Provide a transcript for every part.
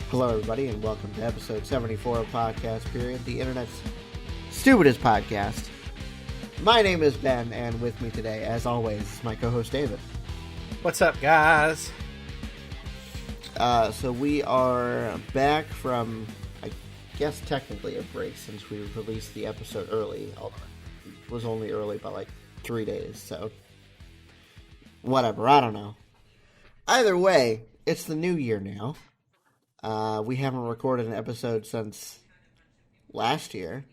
Hello, everybody, and welcome to episode 74 of Podcast Period, the internet's stupidest podcast. My name is Ben, and with me today, as always, is my co-host David. What's up, guys? So we are back from, I guess, technically a break since we released the episode early. Although it was only early by like 3 days, so whatever, I don't know. Either way, it's the new year now. We haven't recorded an episode since last year,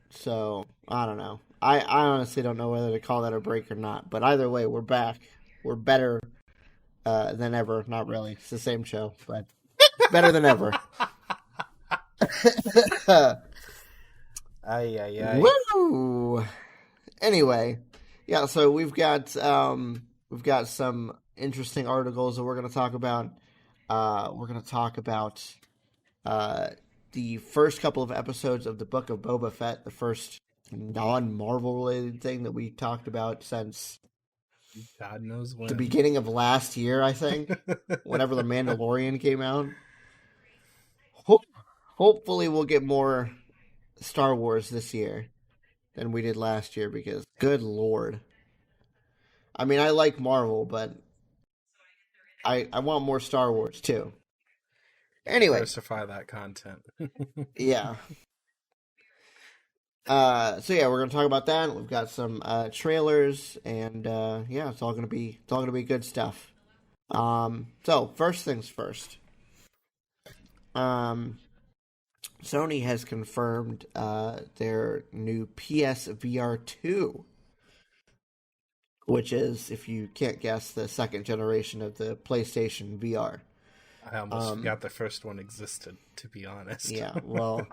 so I don't know. I honestly don't know whether to call that a break or not, but either way, we're back. We're better than ever. Not really. It's the same show, but better than ever. Ay. Woo! Anyway, yeah, so we've got some interesting articles that we're going to talk about. We're going to talk about the first couple of episodes of the Book of Boba Fett, the first non-Marvel related thing that we talked about since God knows when. the beginning of last year, I think, whenever The Mandalorian came out. Hopefully we'll get more Star Wars this year than we did last year, because good lord. I mean, I like Marvel, but I want more Star Wars, too. Anyway. Diversify that content. Yeah. So yeah, we're gonna talk about that. We've got some trailers, and yeah, it's all gonna be good stuff. So first things first. Sony has confirmed their new PSVR 2. Which is, if you can't guess, the second generation of the PlayStation VR. I almost forgot the first one existed, to be honest. Yeah, well,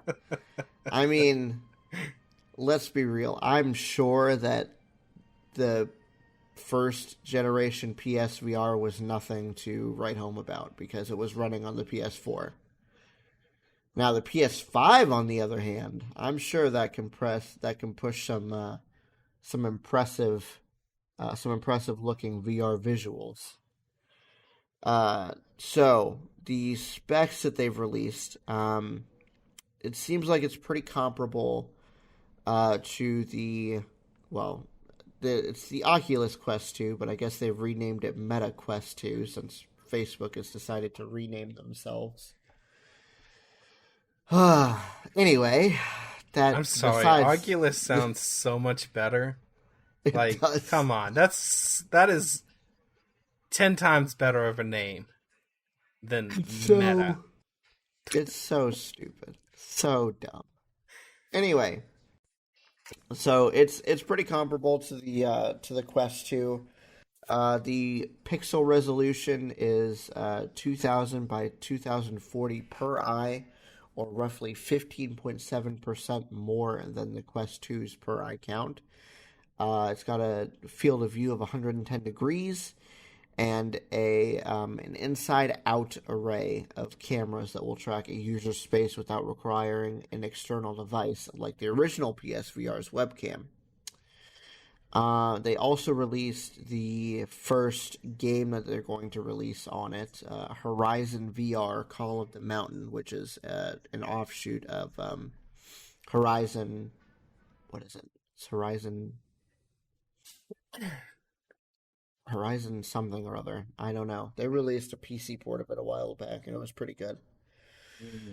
I mean, let's be real. I'm sure that the first generation PSVR was nothing to write home about, because it was running on the PS4. Now, the PS5, on the other hand, I'm sure that can push some impressive looking VR visuals. So the specs that they've released, it seems like it's pretty comparable to it's the Oculus Quest 2, but I guess they've renamed it Meta Quest 2 since Facebook has decided to rename themselves. Anyway, I'm sorry, Oculus sounds so much better. Like, come on, that is 10 times better of a name than Meta. It's so stupid, so dumb. Anyway, so it's pretty comparable to the Quest 2. The pixel resolution is 2000 by 2040 per eye, or roughly 15.7% more than the Quest 2's per eye count. It's got a field of view of 110 degrees and an inside-out array of cameras that will track a user's space without requiring an external device, like the original PSVR's webcam. They also released the first game that they're going to release on it, Horizon VR Call of the Mountain, which is an offshoot of Horizon... What is it? It's Horizon something or other. I don't know. They released a PC port of it a while back, and it was pretty good.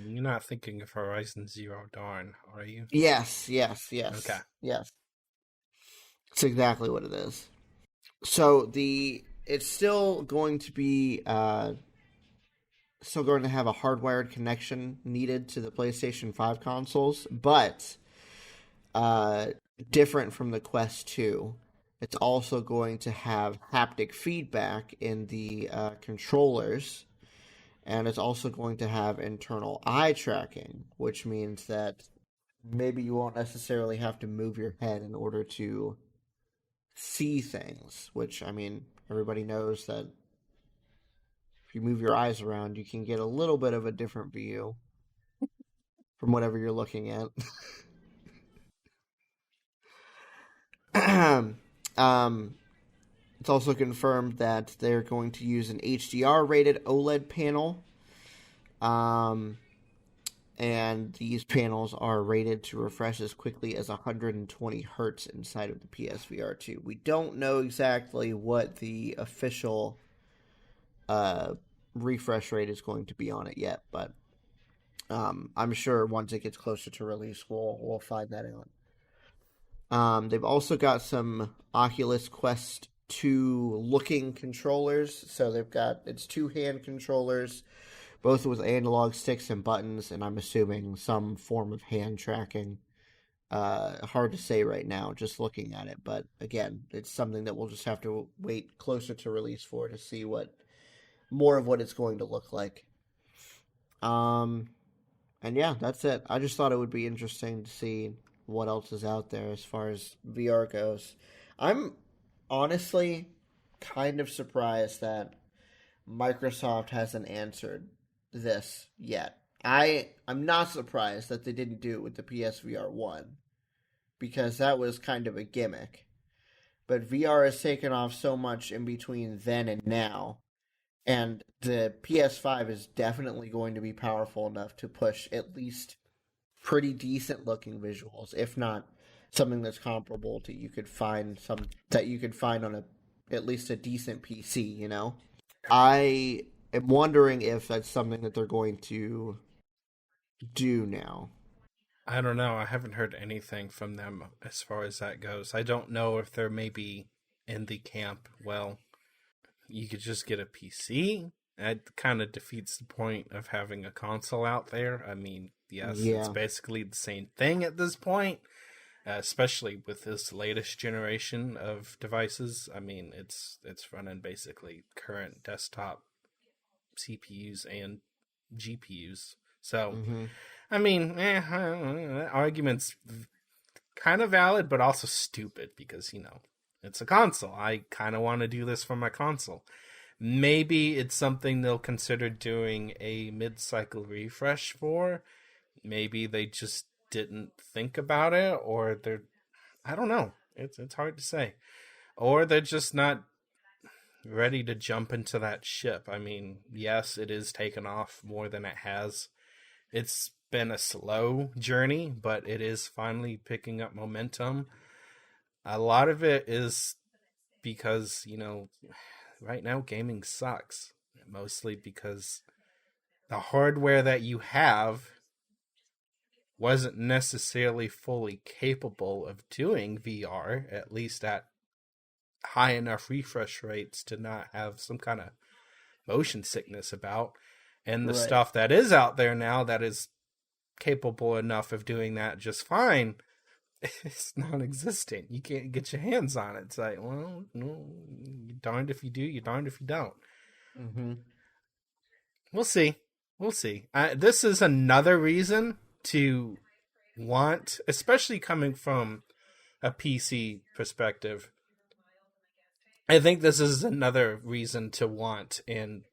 You're not thinking of Horizon Zero Dawn, are you? Yes. Okay. Yes. That's exactly what it is. So it's still going to be still going to have a hardwired connection needed to the PlayStation 5 consoles, but different from the Quest 2. It's also going to have haptic feedback in the controllers, and it's also going to have internal eye tracking, which means that maybe you won't necessarily have to move your head in order to see things, which, I mean, everybody knows that if you move your eyes around, you can get a little bit of a different view. from whatever you're looking at. It's also confirmed that they're going to use an HDR-rated OLED panel. And these panels are rated to refresh as quickly as 120 hertz inside of the PSVR 2. We don't know exactly what the official refresh rate is going to be on it yet, but I'm sure once it gets closer to release, we'll find that out. They've also got some Oculus Quest 2 looking controllers. So it's 2-hand controllers, both with analog sticks and buttons, and I'm assuming some form of hand tracking. Hard to say right now, just looking at it. But again, it's something that we'll just have to wait closer to release for to see more of what it's going to look like. And yeah, that's it. I just thought it would be interesting to see what else is out there as far as VR goes. I'm honestly kind of surprised that Microsoft hasn't answered this yet. I'm not surprised that they didn't do it with the PSVR 1, because that was kind of a gimmick. But VR has taken off so much in between then and now, and the PS5 is definitely going to be powerful enough to push at least pretty decent looking visuals, if not something that's comparable to you could find on at least a decent PC, you know? I am wondering if that's something that they're going to do now. I don't know. I haven't heard anything from them as far as that goes. I don't know if they're maybe in the camp, well, you could just get a PC. That kind of defeats the point of having a console out there. I mean, yes, It's basically the same thing at this point, especially with this latest generation of devices. I mean, it's running basically current desktop CPUs and GPUs. So, I mean, that argument's kind of valid, but also stupid because, it's a console. I kind of want to do this for my console. Maybe it's something they'll consider doing a mid-cycle refresh for. Maybe they just didn't think about it, or I don't know. It's hard to say. Or they're just not ready to jump into that ship. I mean, yes, it is taken off more than it has. It's been a slow journey, but it is finally picking up momentum. A lot of it is because, right now gaming sucks. Mostly because the hardware that you have wasn't necessarily fully capable of doing VR, at least at high enough refresh rates to not have some kind of motion sickness about. And the stuff that is out there now that is capable enough of doing that just fine, it's non-existent. You can't get your hands on it. It's like, well, no, you're darned if you do, you're darned if you don't. We'll see. This is another reason to want, especially coming from a PC perspective, I think this is another reason to want and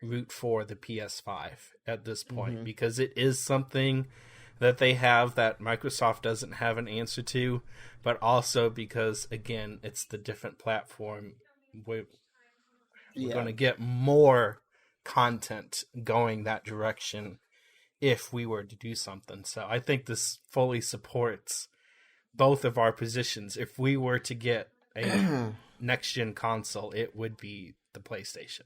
root for the PS5 at this point, because it is something that they have that Microsoft doesn't have an answer to, but also because, again, it's the different platform. We're going to get more content going that direction if we were to do something. So I think this fully supports both of our positions. If we were to get a next-gen console, it would be the PlayStation.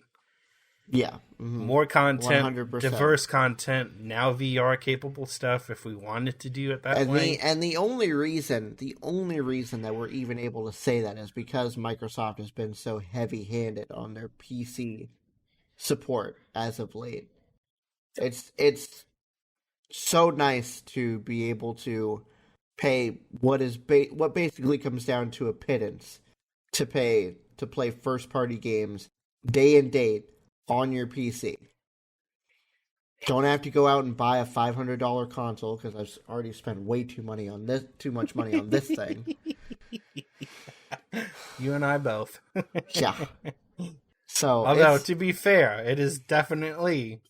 Yeah. More content, 100%. Diverse content, now VR-capable stuff if we wanted to do it that way. And the only reason that we're even able to say that is because Microsoft has been so heavy-handed on their PC support as of late. It's so nice to be able to pay what basically comes down to a pittance to play first-party games day and date on your PC. Don't have to go out and buy a $500 console because I've already spent way too much money on this thing. You and I both. Yeah. So, although to be fair, it is definitely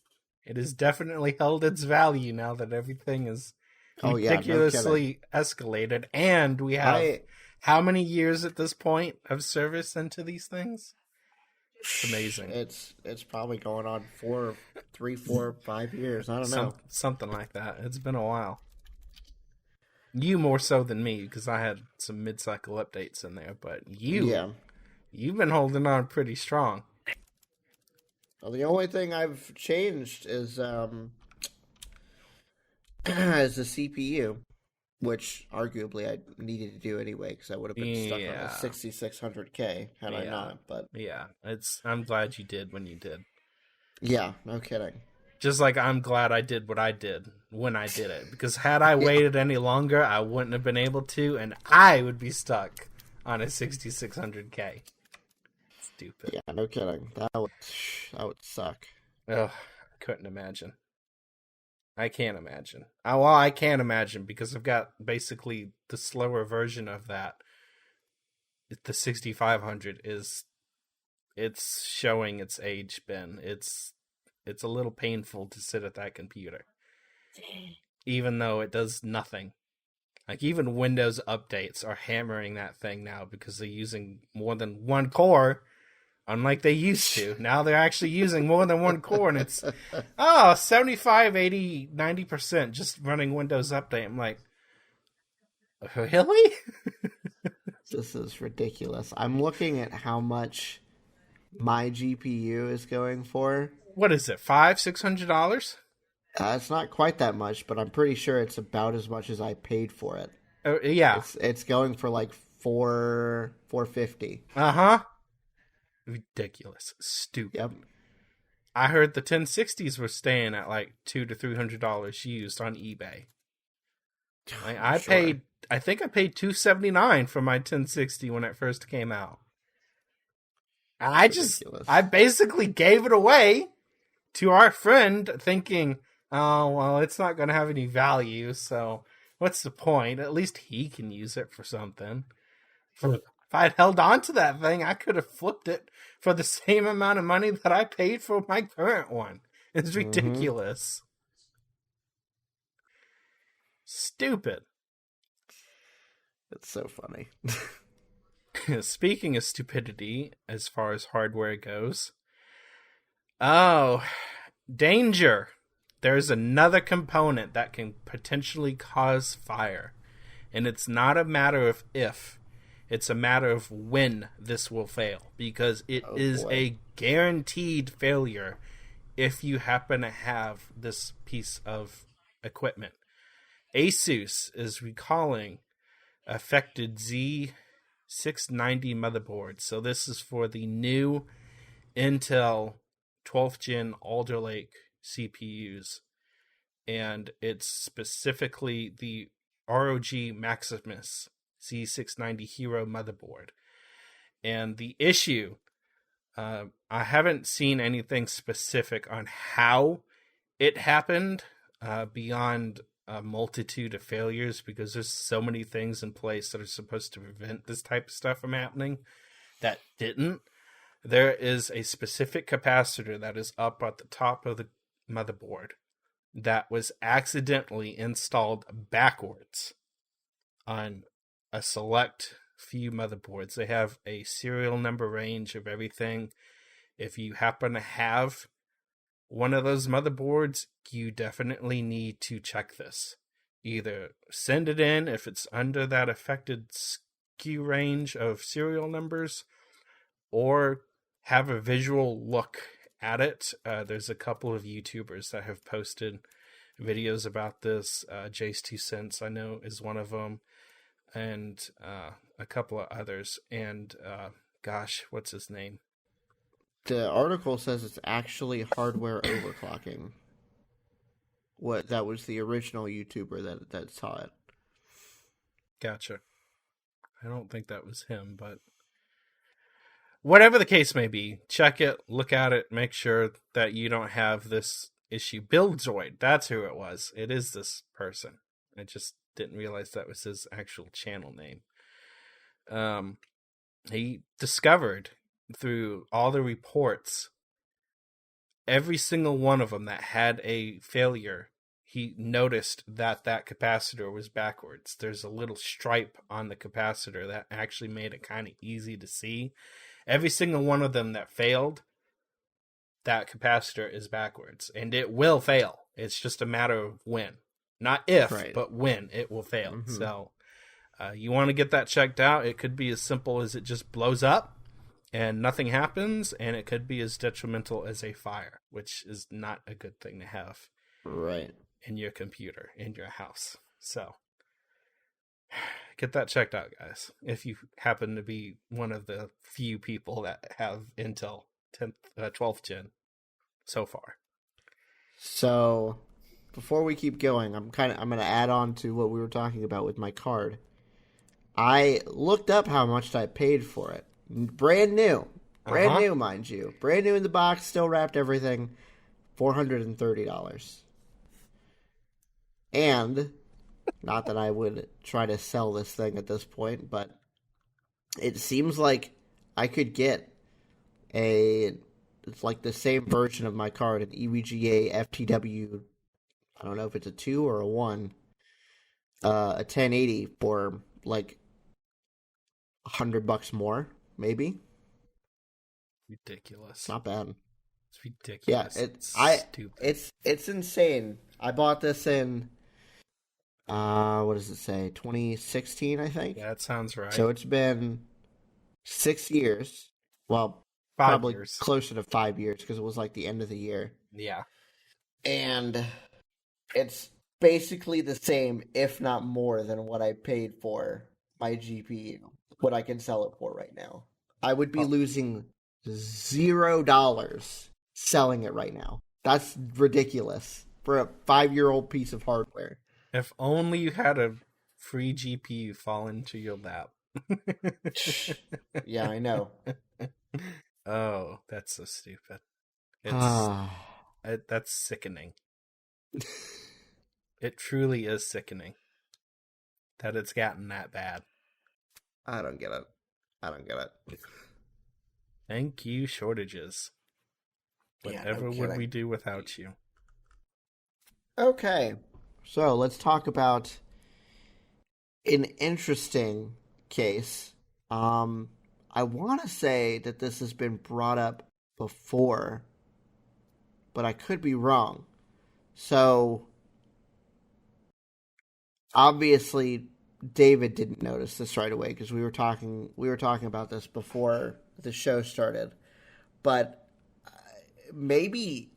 It has definitely held its value now that everything is ridiculously escalated. And we have how many years at this point of service into these things? It's amazing. It's probably going on 3, 4, 5 years. I don't know. Something like that. It's been a while. You more so than me, because I had some mid-cycle updates in there. But you've been holding on pretty strong. Well, the only thing I've changed is the CPU, which arguably I needed to do anyway because I would have been stuck on a 6600K had I not. But I'm glad you did when you did. Yeah, no kidding. Just like I'm glad I did what I did when I did it, because had I waited any longer, I wouldn't have been able to, and I would be stuck on a 6600K. Stupid. Yeah, no kidding. That would suck. Ugh, I couldn't imagine. I can't imagine. I can't imagine because I've got basically the slower version of that. The 6500 it's showing its age, Ben. It's a little painful to sit at that computer, even though it does nothing. Like even Windows updates are hammering that thing now because they're using more than one core. Unlike they used to. Now they're actually using more than one core, and it's 75, 80, 90% just running Windows Update. I'm like, really? This is ridiculous. I'm looking at how much my GPU is going for. What is it, $500-$600? It's not quite that much, but I'm pretty sure it's about as much as I paid for it. Yeah. It's going for like $450. Uh-huh. Ridiculous. Stupid. Yep. I heard the 1060s were staying at like $200 to $300 used on eBay. I think I paid $279 for my 1060 when it first came out. And I basically gave it away to our friend thinking, oh, well, it's not going to have any value, so what's the point? At least he can use it for something. If I'd held on to that thing, I could have flipped it for the same amount of money that I paid for my current one. It's ridiculous. Stupid. It's so funny. Speaking of stupidity, as far as hardware goes, danger. There's another component that can potentially cause fire. And it's not a matter of if. It's a matter of when this will fail, because it is a guaranteed failure if you happen to have this piece of equipment. Asus is recalling affected Z690 motherboards. So this is for the new Intel 12th Gen Alder Lake CPUs. And it's specifically the ROG Maximus Z690 Hero motherboard. And the issue, I haven't seen anything specific on how it happened beyond a multitude of failures, because there's so many things in place that are supposed to prevent this type of stuff from happening that didn't. There is a specific capacitor that is up at the top of the motherboard that was accidentally installed backwards on a select few motherboards. They have a serial number range of everything. If you happen to have one of those motherboards, you definitely need to check this. Either send it in if it's under that affected SKU range of serial numbers, or have a visual look at it. There's a couple of YouTubers that have posted videos about this. Jace 2 Cents, I know, is one of them. And a couple of others, and gosh, what's his name? The article says it's actually hardware overclocking. That was the original YouTuber that saw it. Gotcha. I don't think that was him, but whatever the case may be, check it, look at it, make sure that you don't have this issue. Buildzoid, that's who it was. It is this person. I just didn't realize that was his actual channel name. He discovered through all the reports every single one of them that had a failure, he noticed that capacitor was backwards. There's a little stripe on the capacitor that actually made it kind of easy to see. Every single one of them that failed, that capacitor is backwards. And it will fail. It's just a matter of when. Not if, but when it will fail. Mm-hmm. So you want to get that checked out. It could be as simple as it just blows up and nothing happens, and it could be as detrimental as a fire, which is not a good thing to have in your computer, in your house. So get that checked out, guys, if you happen to be one of the few people that have Intel 12th gen so far. So before we keep going, I'm going to add on to what we were talking about with my card. I looked up how much I paid for it. Brand new, mind you. Brand new in the box, still wrapped everything. $430. And not that I would try to sell this thing at this point, but it seems like I could get it's like the same version of my card, an EVGA FTW. I don't know if it's a 2 or a 1, a 1080 for like $100 more, maybe. Ridiculous. Not bad. It's ridiculous. Yeah, stupid. It's insane. I bought this in what does it say? 2016, I think. Yeah, that sounds right. So it's been 6 years. Well, 5 probably years. Closer to 5 years because it was like the end of the year. Yeah. And it's basically the same, if not more, than what I paid for my GPU. What I can sell it for right now. I would be losing $0 selling it right now. That's ridiculous for a 5-year-old piece of hardware. If only you had a free GPU fall into your lap. Yeah, I know. Oh, that's so stupid. That's sickening. It truly is sickening that it's gotten that bad. I don't get it. Thank you, shortages. Whatever would we do without you? Okay, so let's talk about an interesting case. I want to say that this has been brought up before, but I could be wrong. So, obviously, David didn't notice this right away because we were talking about this before the show started. But maybe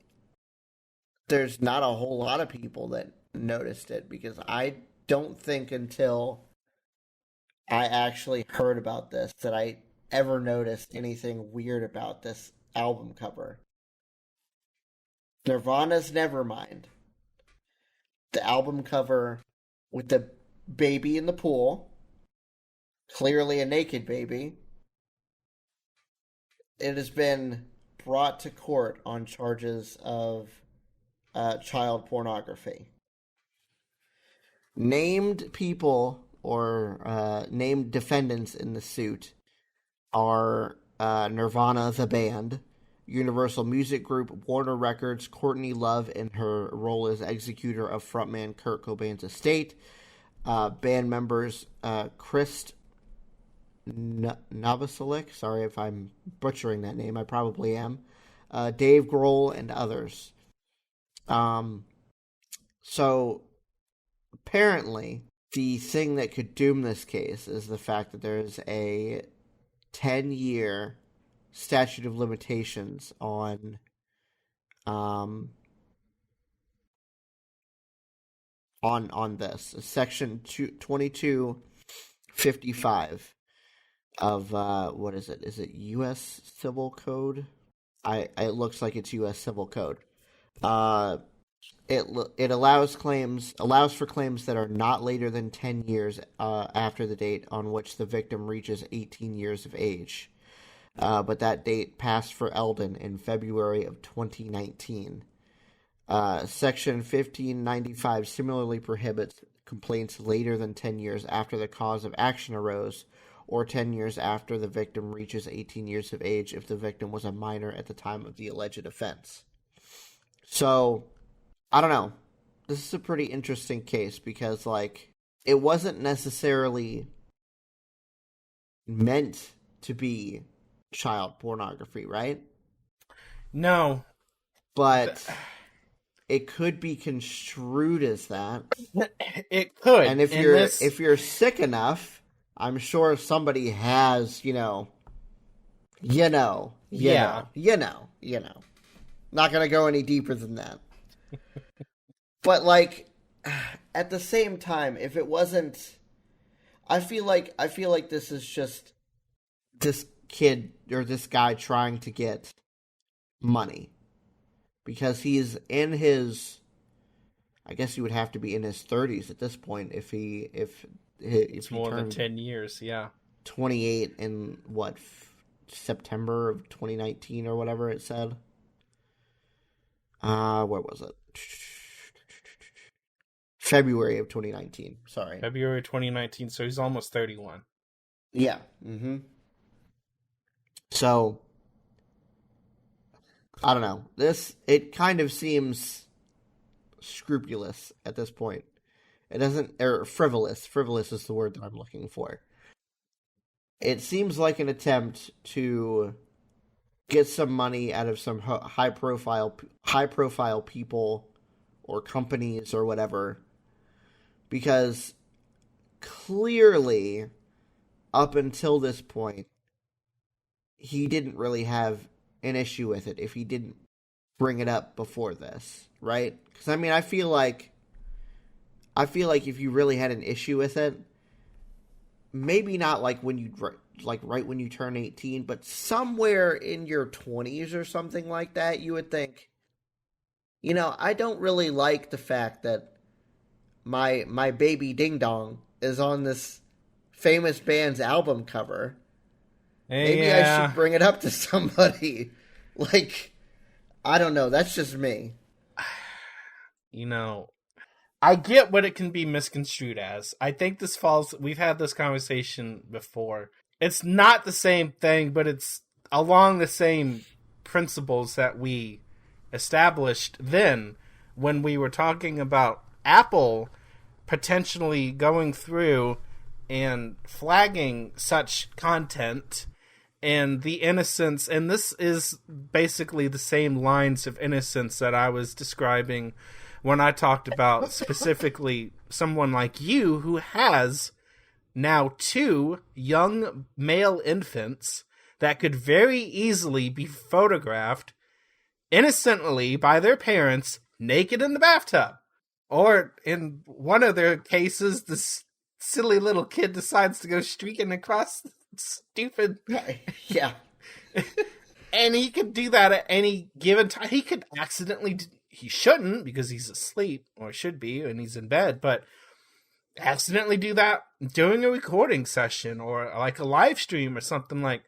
there's not a whole lot of people that noticed it because I don't think until I actually heard about this that I ever noticed anything weird about this album cover. Nirvana's Nevermind. The album cover with the baby in the pool. Clearly a naked baby. It has been brought to court on charges of child pornography. Named people or named defendants in the suit are Nirvana, the band, Universal Music Group, Warner Records, Courtney Love in her role as executor of frontman Kurt Cobain's estate, band members Chris Novoselic, sorry if I'm butchering that name, I probably am, Dave Grohl, and others. So, apparently, the thing that could doom this case is the fact that there's a 10-year statute of limitations on this. Section 2255 of what is it? Is it U.S. Civil Code? It looks like it's U.S. Civil Code. It allows for claims that are not later than 10 years after the date on which the victim reaches 18 years of age. But that date passed for Eldon in February of 2019. Section 1595 similarly prohibits complaints later than 10 years after the cause of action arose, or 10 years after the victim reaches 18 years of age if the victim was a minor at the time of the alleged offense. So, I don't know. This is a pretty interesting case because, like, it wasn't necessarily meant to be child pornography, right? No. But it could be construed as that. It could. And if you're sick enough, I'm sure somebody has, Not gonna go any deeper than that. But like, at the same time, if it wasn't, I feel like this is just this kid or this guy trying to get money because he's in his, I guess he would have to be in his 30s at this point if it's more than 10 years, yeah. 28 in September of 2019 or whatever it said. Where was it? February of 2019. Sorry. February 2019, so he's almost 31. Yeah. Mm-hmm. So, I don't know. It kind of seems scrupulous at this point. It doesn't, or frivolous. Frivolous is the word that I'm looking for. It seems like an attempt to get some money out of some high profile people or companies or whatever, because clearly up until this point he didn't really have an issue with it if he didn't bring it up before this, right? Because I mean, I feel like if you really had an issue with it, maybe not like right when you turn 18, but somewhere in your 20s or something like that, you would think, I don't really like the fact that my baby ding dong is on this famous band's album cover. Maybe I should bring it up to somebody. Like, I don't know. That's just me. I get what it can be misconstrued as. I think we've had this conversation before. It's not the same thing, but it's along the same principles that we established then when we were talking about Apple potentially going through and flagging such content and the innocence. And this is basically the same lines of innocence that I was describing when I talked about specifically someone like you who has now 2 young male infants that could very easily be photographed innocently by their parents naked in the bathtub. Or in one of their cases, this silly little kid decides to go streaking across stupid... Yeah. And he could do that at any given time. He could accidentally... He shouldn't, because he's asleep, or should be, and he's in bed, but accidentally do that during a recording session, or like a live stream or something. Like,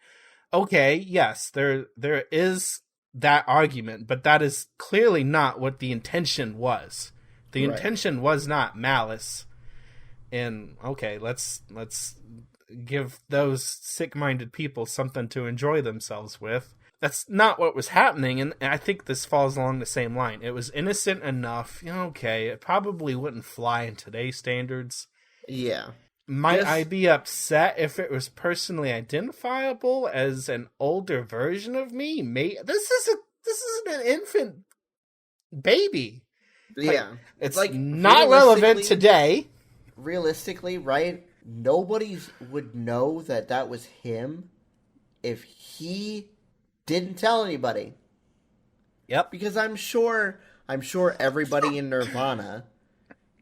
okay, yes, there is that argument, but that is clearly not what the intention was. The intention was not malice. And okay, let's give those sick-minded people something to enjoy themselves with. That's not what was happening, and I think this falls along the same line. It was innocent enough, okay, it probably wouldn't fly in today's standards. Yeah. Might I be upset if it was personally identifiable as an older version of me? This isn't an infant baby. Yeah. It's like not relevant today. Realistically, right? Nobody would know that was him if he didn't tell anybody. Yep. Because I'm sure everybody in Nirvana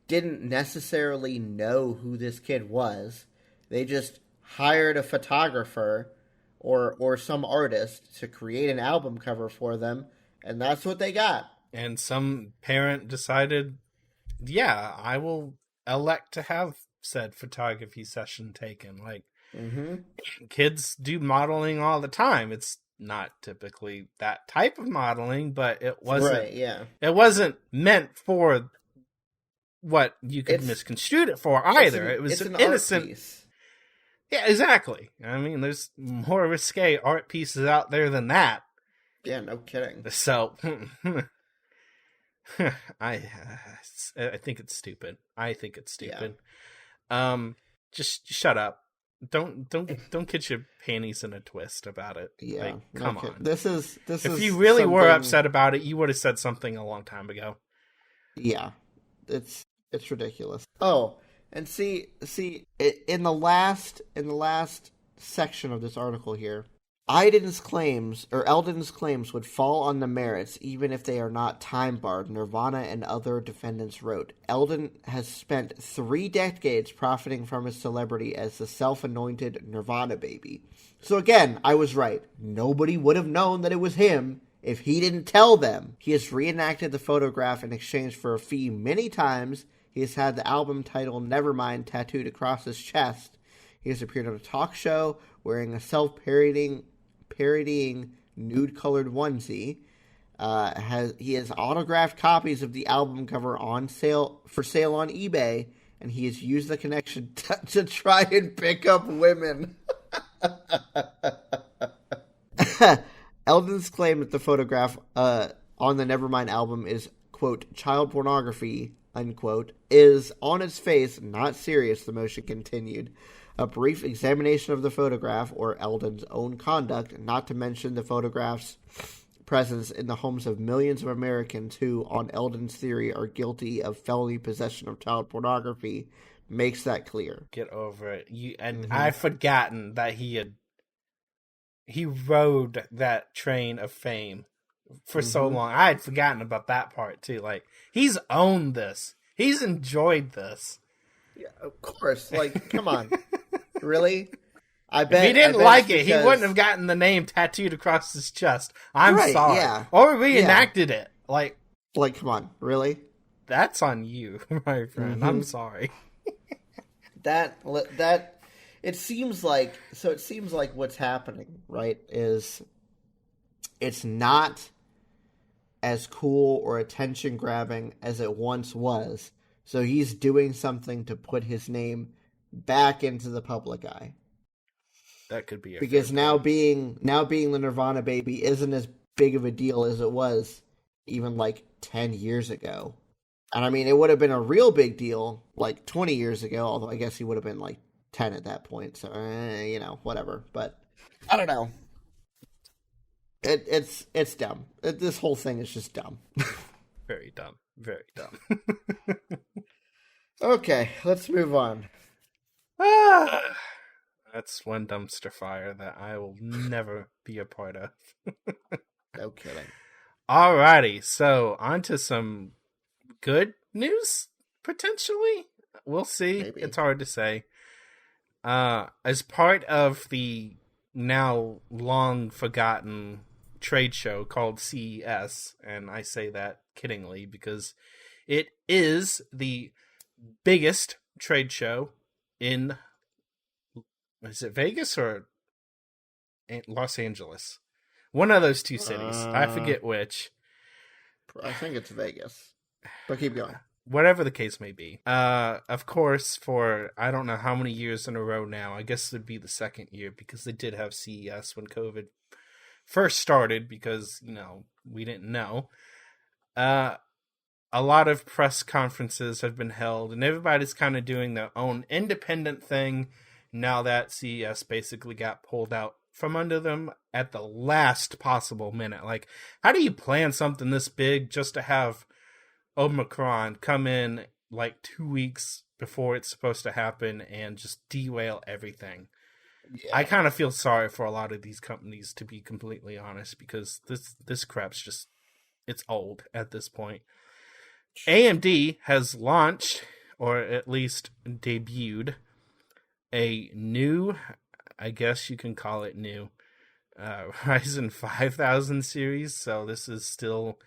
didn't necessarily know who this kid was. They just hired a photographer or some artist to create an album cover for them, and that's what they got. And some parent decided, yeah, I will elect to have said photography session taken. Like, kids do modeling all the time. It's not typically that type of modeling, but it wasn't. Right, yeah. It wasn't meant for what you could misconstrue it for either. It was an innocent art piece. Yeah, exactly. I mean, there's more risque art pieces out there than that. Yeah, no kidding. So, I think it's stupid. Just shut up. Don't get your panties in a twist about it. Yeah, like, come on. This is if you really were upset about it, you would have said something a long time ago. Yeah, it's ridiculous. Oh, and see, in the last section of this article here, Eldon's claims would fall on the merits even if they are not time-barred, Nirvana and other defendants wrote. Eldon has spent 3 decades profiting from his celebrity as the self-anointed Nirvana baby. So again, I was right. Nobody would have known that it was him if he didn't tell them. He has reenacted the photograph in exchange for a fee many times. He has had the album title Nevermind tattooed across his chest. He has appeared on a talk show wearing a self-parodying nude-colored onesie. He has autographed copies of the album cover for sale on eBay, and he has used the connection to try and pick up women. Eldon's claim that the photograph on the Nevermind album is, quote, child pornography, unquote, is on its face not serious, the motion continued. A brief examination of the photograph, or Eldon's own conduct, not to mention the photograph's presence in the homes of millions of Americans who, on Eldon's theory, are guilty of felony possession of child pornography, makes that clear. Get over it. I've forgotten that he rode that train of fame for so long. I had forgotten about that part too. Like, he's owned this. He's enjoyed this. Yeah, of course. Like, come on. Really? I bet if he didn't like it, he wouldn't have gotten the name tattooed across his chest. I'm sorry. Yeah. Or reenacted it. Like, come on. Really? That's on you, my friend. I'm sorry. It seems like what's happening, right, is it's not as cool or attention grabbing as it once was. So he's doing something to put his name back into the public eye. That could be because now being the Nirvana baby isn't as big of a deal as it was even like 10 years ago. And I mean, it would have been a real big deal like 20 years ago, although I guess he would have been like 10 at that point. So, whatever. But I don't know. It's dumb. This whole thing is just dumb. Very dumb. Very dumb. Okay, let's move on. That's one dumpster fire that I will never be a part of. No kidding. Alrighty, so on to some good news, potentially? We'll see. Maybe. It's hard to say. As part of the now long forgotten trade show called CES, and I say that kiddingly because it is the biggest trade show in, is it Vegas or Los Angeles? One of those two cities. I forget which. I think it's Vegas. But keep going. Whatever the case may be. Of course, for I don't know how many years in a row now, I guess it would be the second year because they did have CES when COVID first started because, we didn't know. A lot of press conferences have been held, and everybody's kind of doing their own independent thing now that CES basically got pulled out from under them at the last possible minute. Like, how do you plan something this big just to have Omicron come in like 2 weeks before it's supposed to happen and just derail everything? Yeah. I kind of feel sorry for a lot of these companies, to be completely honest, because this crap's just, it's old at this point. AMD has launched, or at least debuted, a new, I guess you can call it new, Ryzen 5000 series. So this is still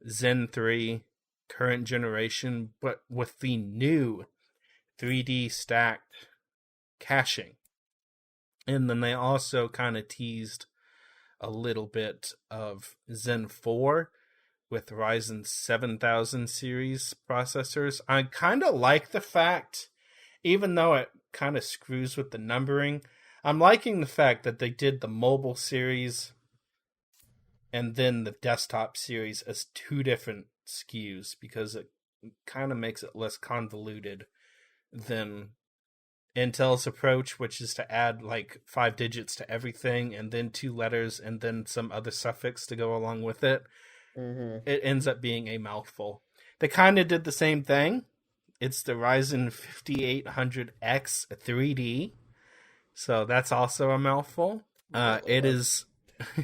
Zen 3 current generation, but with the new 3D stacked caching. And then they also kind of teased a little bit of Zen 4 with Ryzen 7000 series processors. I kind of like the fact, even though it kind of screws with the numbering, I'm liking the fact that they did the mobile series and then the desktop series as two different SKUs because it kind of makes it less convoluted than Intel's approach, which is to add like 5 digits to everything and then 2 letters and then some other suffix to go along with it. It ends up being a mouthful. They kind of did the same thing. It's the Ryzen 5800X 3D. So that's also a mouthful. It is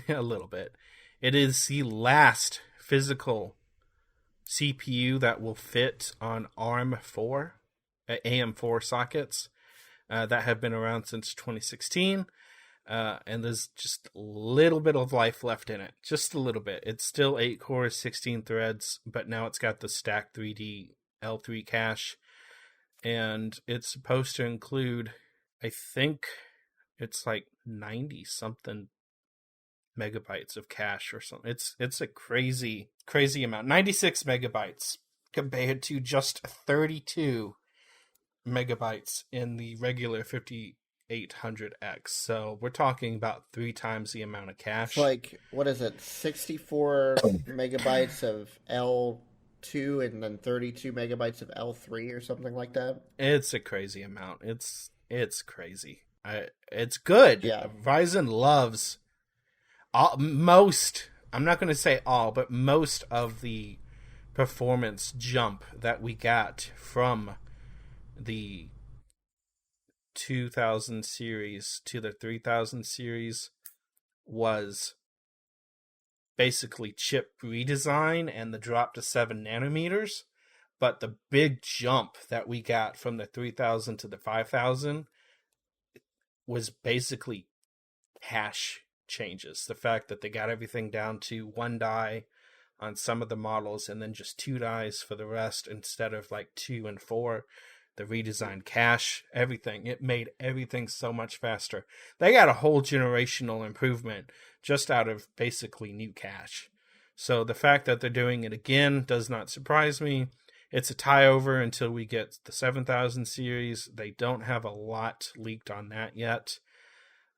a little bit. It is the last physical CPU that will fit on AM4 sockets that have been around since 2016. And there's just a little bit of life left in it. Just a little bit. It's still 8 cores, 16 threads, but now it's got the stacked 3D L3 cache. And it's supposed to include, I think it's like 90 something megabytes of cache or something. It's a crazy amount. 96 megabytes compared to just 32 megabytes in the regular 5800X. So we're talking about 3 times the amount of cache. It's like, what is it? 64 megabytes of L2 and then 32 megabytes of L3 or something like that. It's a crazy amount. It's crazy. It's good. Yeah. Ryzen loves most, I'm not going to say all, but most of the performance jump that we got from the 2000 series to the 3000 series was basically chip redesign and the drop to 7 nanometers. But the big jump that we got from the 3000 to the 5000 was basically cache changes. The fact that they got everything down to 1 die on some of the models and then just 2 dies for the rest instead of like 2 and 4. The redesigned cache, everything. It made everything so much faster. They got a whole generational improvement just out of basically new cache. So the fact that they're doing it again does not surprise me. It's a tie over until we get the 7000 series. They don't have a lot leaked on that yet.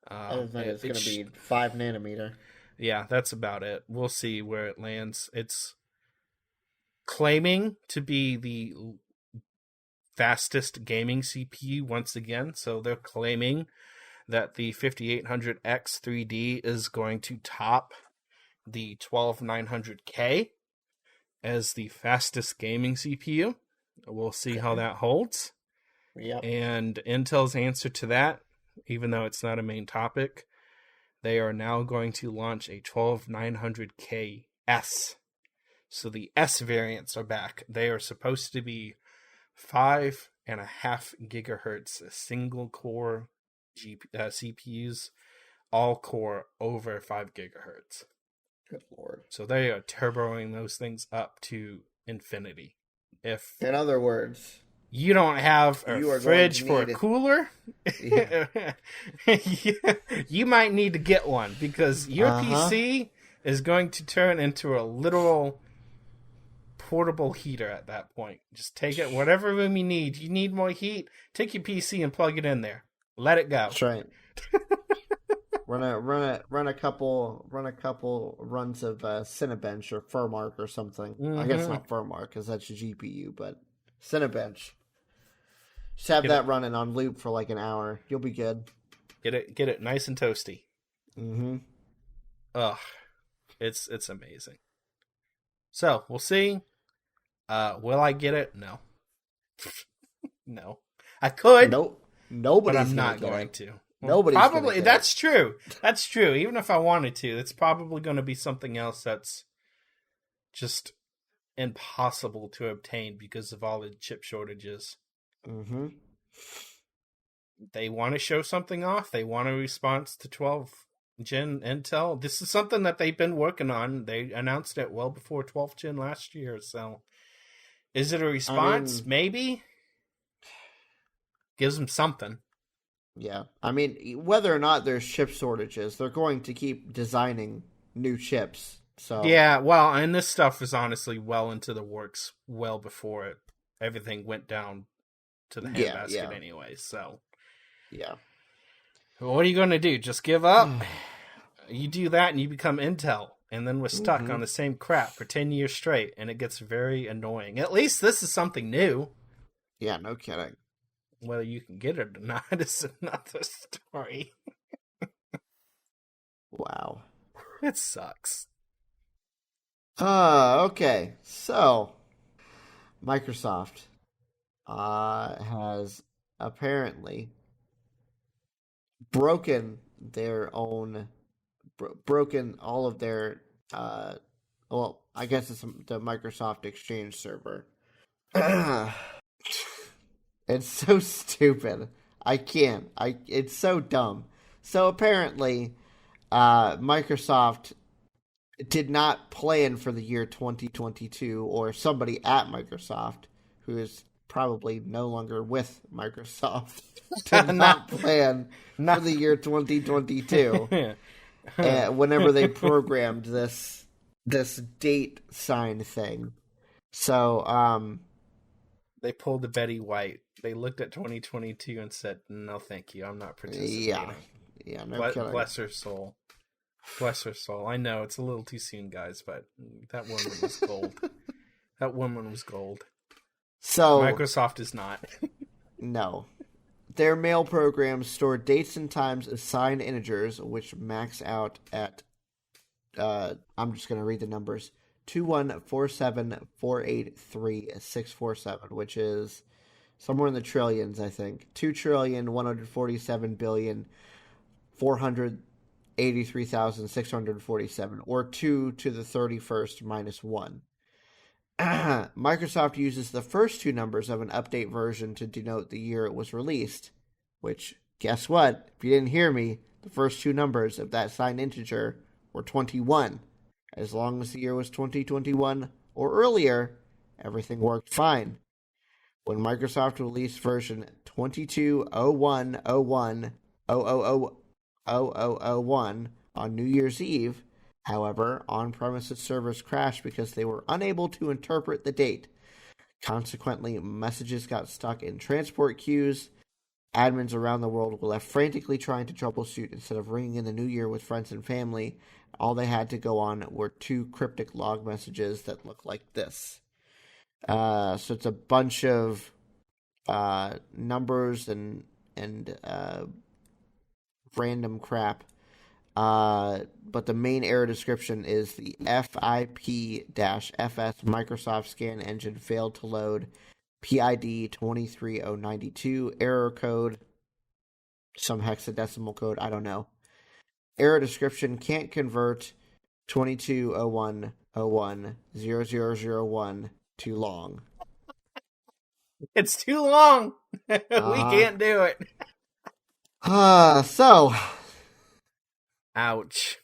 Other than it's going to be 5 nanometer. Yeah, that's about it. We'll see where it lands. It's claiming to be the fastest gaming CPU once again. So they're claiming that the 5800X 3D is going to top the 12900K as the fastest gaming CPU. We'll see how that holds. Yep. And Intel's answer to that, even though it's not a main topic, they are now going to launch a 12900K S. So the S variants are back. They are supposed to be 5.5 gigahertz single core CPUs, all core over 5 gigahertz. Good lord. So they are turboing those things up to infinity. If, in other words, you don't have a fridge for a cooler, yeah. you might need to get one because your PC is going to turn into a literal portable heater at that point. Just take it whatever room you need. You need more heat, take your PC and plug it in there. Let it go. That's right. run a couple runs of Cinebench or Furmark or something. I guess not Furmark because that's your GPU, but Cinebench. Just have that running on loop for like an hour. You'll be good. Get it nice and toasty. Mm-hmm. Ugh. It's amazing. So we'll see. Will I get it? No. No. I could. Nope. Nobody's but I'm not going to. Nobody's probably. That's true. That's true. Even if I wanted to, it's probably going to be something else that's just impossible to obtain because of all the chip shortages. Mm-hmm. They want to show something off. They want a response to 12 Gen Intel. This is something that they've been working on. They announced it well before 12th Gen last year. So, is it a response? Maybe. Gives them something. Yeah. I mean, whether or not there's chip shortages, they're going to keep designing new chips. So yeah, well, and this stuff is honestly well into the works well before everything went down to the handbasket anyway. So, yeah. What are you going to do? Just give up? You do that and you become Intel. and then was stuck on the same crap for 10 years straight, and it gets very annoying. At least this is something new. Yeah, no kidding. Whether you can get it or not is another story. Wow. It sucks. Okay. So, Microsoft has apparently broken all of their, well, I guess it's the Microsoft Exchange server. It's so stupid. I can't. It's so dumb. So apparently, Microsoft did not plan for the year 2022, or somebody at Microsoft, who is probably no longer with Microsoft, did not plan for the year 2022. Whenever they programmed this date sign thing. So, they pulled the Betty White. They looked at 2022 and said, "No, thank you. I'm not participating." Yeah, no kidding. Bless her soul. Bless her soul. I know it's a little too soon, guys, but that woman was gold. That woman was gold. So Microsoft is not. No. Their mail programs store dates and times as signed integers, which max out at, I'm just going to read the numbers, 2147483647, which is somewhere in the trillions, I think. 2,147,483,647, or 2 to the 31st minus 1. Microsoft uses the first two numbers of an update version to denote the year it was released, which, guess what? If you didn't hear me, the first two numbers of that signed integer were 21. As long as the year was 2021 or earlier, everything worked fine. When Microsoft released version 22.01.01.00001 on New Year's Eve, however, on-premises servers crashed because they were unable to interpret the date. Consequently, messages got stuck in transport queues. Admins around the world were left frantically trying to troubleshoot instead of ringing in the new year with friends and family. All they had to go on were two cryptic log messages that look like this. So it's a bunch of numbers and random crap. But the main error description is the FIP-FS Microsoft Scan Engine failed to load PID 23092, error code, some hexadecimal code, I don't know. Error description can't convert 22.01.01.0001 too long. It's too long. We can't do it. So... Ouch.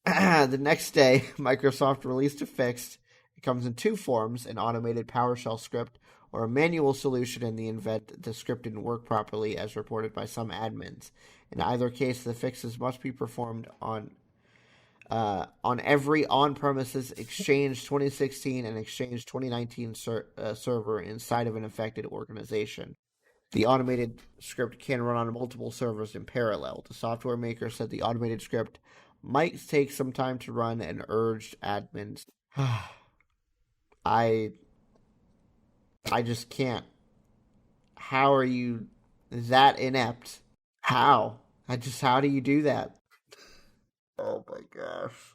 The next day, Microsoft released a fix. It comes in two forms, an automated PowerShell script or a manual solution in the event the script didn't work properly, as reported by some admins. In either case, the fixes must be performed on every on-premises Exchange 2016 and Exchange 2019 server inside of an affected organization. The automated script can run on multiple servers in parallel. The software maker said the automated script might take some time to run and urged admins. I just can't. How are you that inept? How do you do that? Oh my gosh.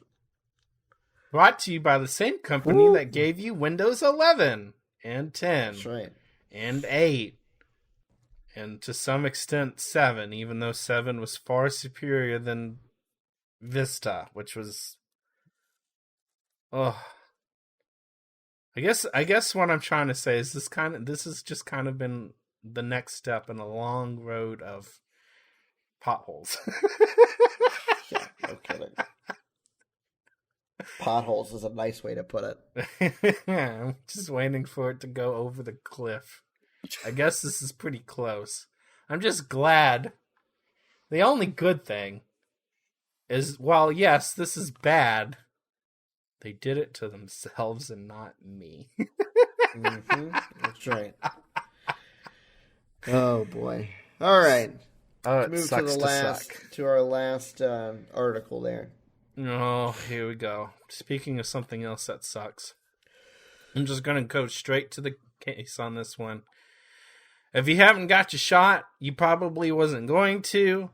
Brought to you by the same company that gave you Windows 11 and 10. That's right. And 8. And to some extent 7, even though 7 was far superior than Vista, which was... I guess what I'm trying to say is this has just kind of been the next step in a long road of potholes. Yeah, no kidding. Potholes is a nice way to put it. Yeah, I'm just waiting for it to go over the cliff. I guess this is pretty close. I'm just glad. The only good thing is, well, yes, this is bad. They did it to themselves and not me. That's right. Oh boy! All right. Oh, it move sucks to our last article there. Oh, here we go. Speaking of something else that sucks, I'm just going to go straight to the case on this one. If you haven't got your shot, you probably wasn't going to.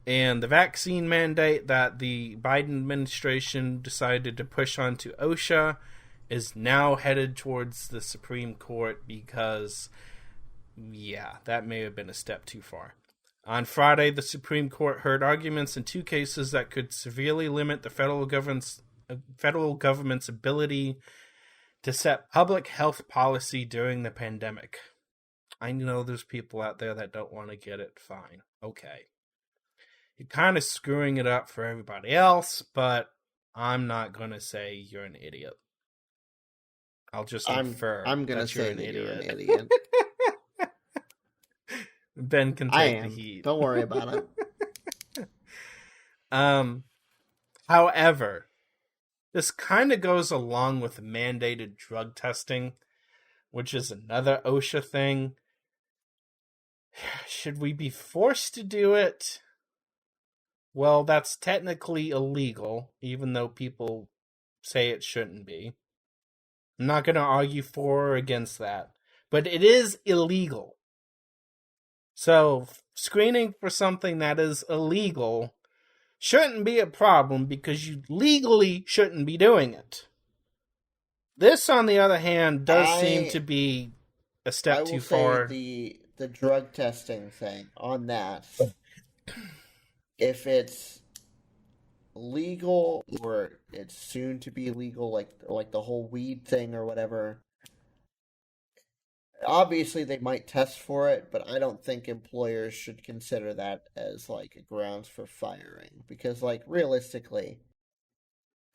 And the vaccine mandate that the Biden administration decided to push onto OSHA is now headed towards the Supreme Court because, yeah, that may have been a step too far. On Friday, the Supreme Court heard arguments in 2 cases that could severely limit the federal government's ability to set public health policy during the pandemic. I know there's people out there that don't want to get it. Fine. Okay. You're kind of screwing it up for everybody else, but I'm not going to say you're an idiot. I'll just infer I'm going to say that you're an idiot. Ben can take the heat. Don't worry about it. However, this kind of goes along with mandated drug testing, which is another OSHA thing. Should we be forced to do it? Well, that's technically illegal, even though people say it shouldn't be. I'm not going to argue for or against that, but it is illegal. So, screening for something that is illegal shouldn't be a problem because you legally shouldn't be doing it. This, on the other hand, does seem to be a step too far. The drug testing thing on that, if it's legal or it's soon to be legal, like the whole weed thing or whatever, obviously they might test for it, but I don't think employers should consider that as like a grounds for firing because, like, realistically,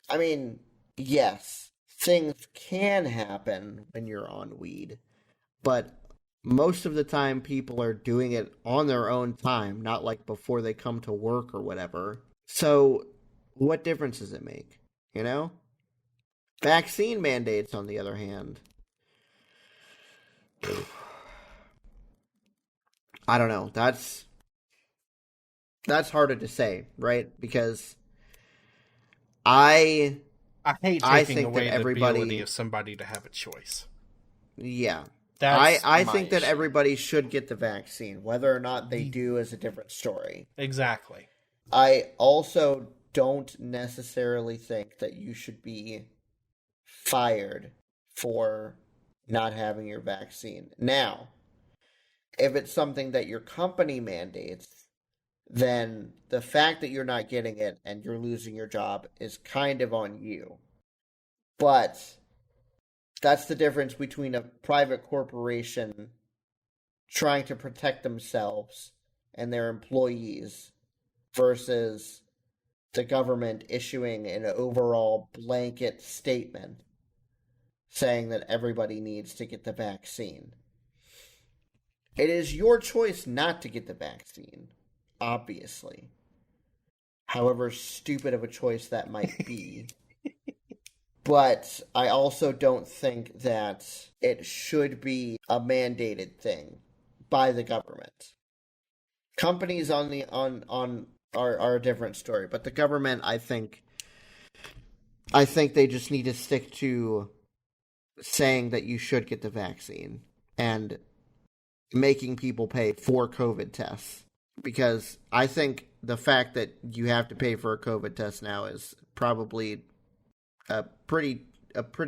I mean, yes, things can happen when you're on weed, but most of the time people are doing it on their own time, not like before they come to work or whatever. So what difference does it make? You know? Vaccine mandates, on the other hand, I don't know. That's harder to say, right? Because I hate taking away the ability of somebody to have a choice. Yeah. I think that everybody should get the vaccine. Whether or not they do is a different story. Exactly. I also don't necessarily think that you should be fired for not having your vaccine. Now, if it's something that your company mandates, then the fact that you're not getting it and you're losing your job is kind of on you. But that's the difference between a private corporation trying to protect themselves and their employees versus the government issuing an overall blanket statement saying that everybody needs to get the vaccine. It is your choice not to get the vaccine, obviously. However stupid of a choice that might be. But I also don't think that it should be a mandated thing by the government. Companies are a different story, but the government, I think they just need to stick to saying that you should get the vaccine and making people pay for COVID tests. Because I think the fact that you have to pay for a COVID test now is probably a pretty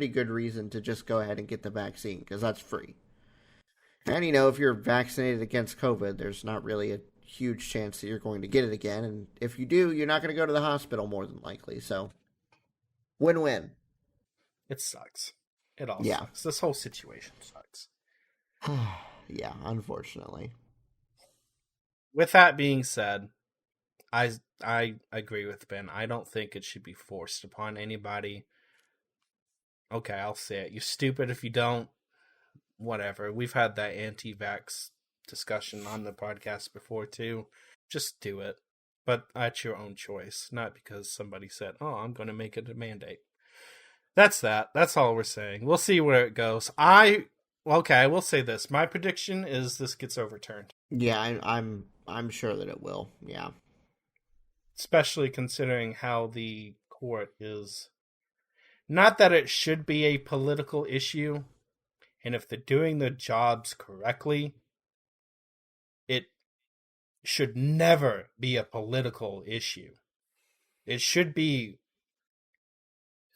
good reason to just go ahead and get the vaccine, because that's free. And, you know, if you're vaccinated against COVID, there's not really a huge chance that you're going to get it again. And if you do, you're not going to go to the hospital more than likely. So, win-win. It sucks. It all sucks. This whole situation sucks. Yeah, unfortunately. With that being said, I agree with Ben. I don't think it should be forced upon anybody. Okay, I'll say it. You're stupid if you don't. Whatever. We've had that anti-vax discussion on the podcast before too. Just do it. But at your own choice. Not because somebody said, oh, I'm going to make it a mandate. That's that. That's all we're saying. We'll see where it goes. I will say this. My prediction is this gets overturned. Yeah, I'm sure that it will. Yeah. Especially considering how the court is not that it should be a political issue, and if they're doing their jobs correctly, it should never be a political issue. It should be,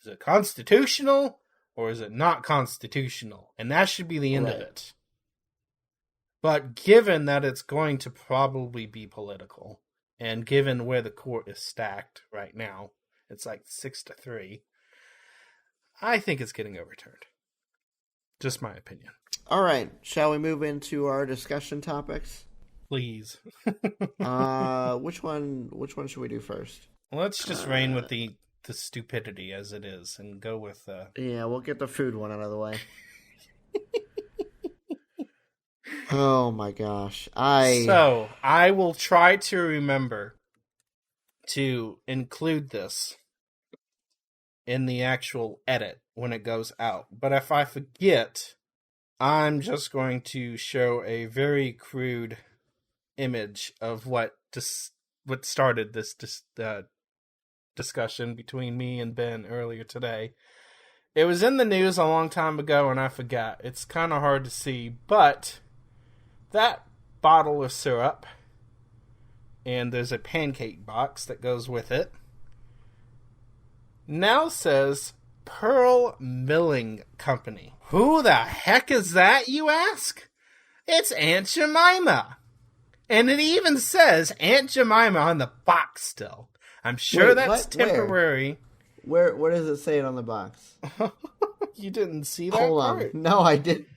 is it constitutional or is it not constitutional? And that should be the end of it. But given that it's going to probably be political, and given where the court is stacked right now, it's like 6-3, I think it's getting overturned. Just my opinion. All right. Shall we move into our discussion topics? Please. Which one should we do first? Let's just reign with the stupidity as it is and go with... Yeah, we'll get the food one out of the way. Oh my gosh. So, I will try to remember to include this in the actual edit when it goes out. But if I forget, I'm just going to show a very crude image of what started this discussion between me and Ben earlier today. It was in the news a long time ago and I forgot. It's kind of hard to see, but that bottle of syrup, and there's a pancake box that goes with it, now says Pearl Milling Company. Who the heck is that, you ask? It's Aunt Jemima. And it even says Aunt Jemima on the box still. I'm sure that's temporary. Where does it say it on the box? You didn't see that Hold part? on. No, I didn't.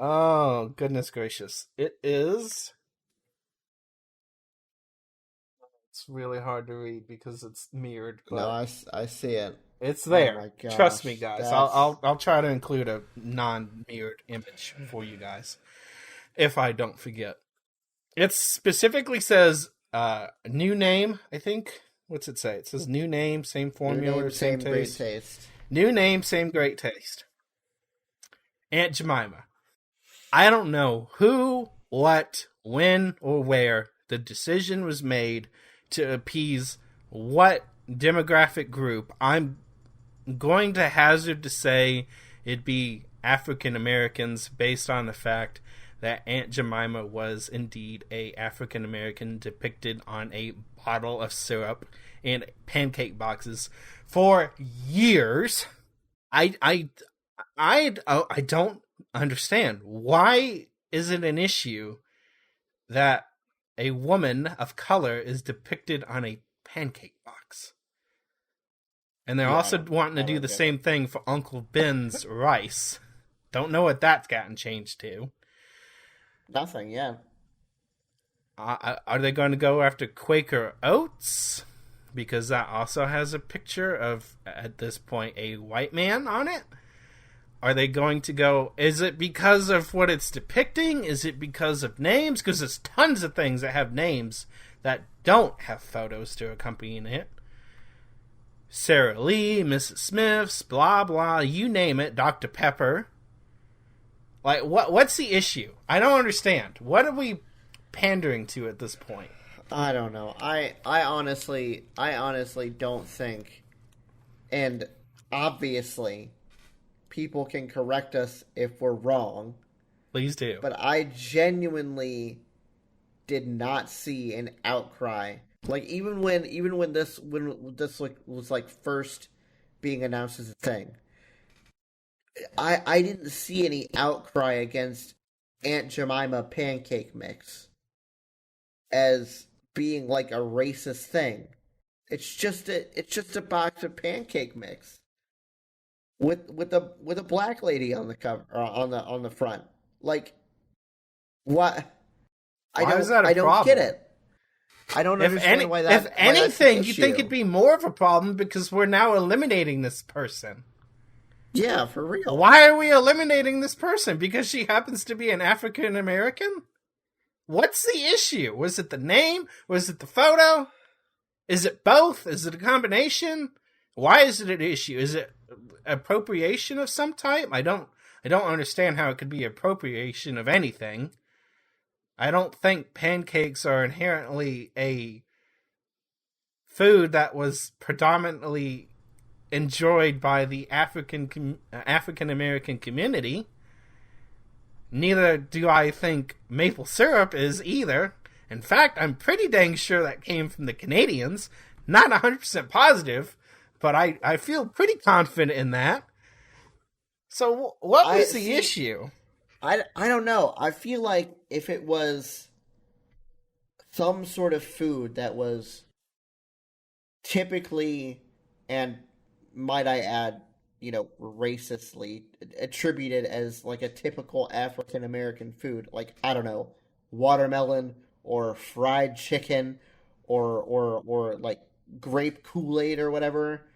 Oh, goodness gracious. It is... It's really hard to read because it's mirrored. But no, I see it. It's there. Oh my gosh, trust me, guys. I'll try to include a non-mirrored image for you guys if I don't forget. It specifically says new name, I think. What's it say? It says new name, same formula, new name, same taste. Great taste. New name, same great taste. Aunt Jemima. I don't know who, what, when, or where the decision was made to appease what demographic group. I'm going to hazard to say it'd be African Americans based on the fact that Aunt Jemima was indeed a African American depicted on a bottle of syrup and pancake boxes for years. I don't understand. Why is it an issue that a woman of color is depicted on a pancake box? And they're also wanting to do the same thing for Uncle Ben's rice. Don't know what that's gotten changed to. Nothing, yeah. Are they going to go after Quaker Oats? Because that also has a picture of, at this point, a white man on it. Are they going to go... Is it because of what it's depicting? Is it because of names? Because there's tons of things that have names that don't have photos to accompany it. Sarah Lee, Mrs. Smith's, blah, blah, you name it, Dr. Pepper. Like, what's the issue? I don't understand. What are we pandering to at this point? I don't know. I honestly don't think, and obviously people can correct us if we're wrong. Please do. But I genuinely did not see an outcry. Like even when this was like first being announced as a thing, I didn't see any outcry against Aunt Jemima pancake mix as being like a racist thing. It's just a box of pancake mix with a black lady on the cover on the front. Like what? I don't get it. I don't understand why that. If anything, you think it'd be more of a problem because we're now eliminating this person. Yeah, for real. Why are we eliminating this person? Because she happens to be an African American? What's the issue? Was it the name? Was it the photo? Is it both? Is it a combination? Why is it an issue? Is it appropriation of some type? I don't understand how it could be appropriation of anything. I don't think pancakes are inherently a food that was predominantly enjoyed by the African American community. Neither do I think maple syrup is either. In fact, I'm pretty dang sure that came from the Canadians. Not 100% positive, but I feel pretty confident in that. So what was the issue? I don't know. I feel like if it was some sort of food that was typically, and might I add, racistly attributed as like a typical African American food, like, I don't know, watermelon or fried chicken or like grape Kool-Aid or whatever.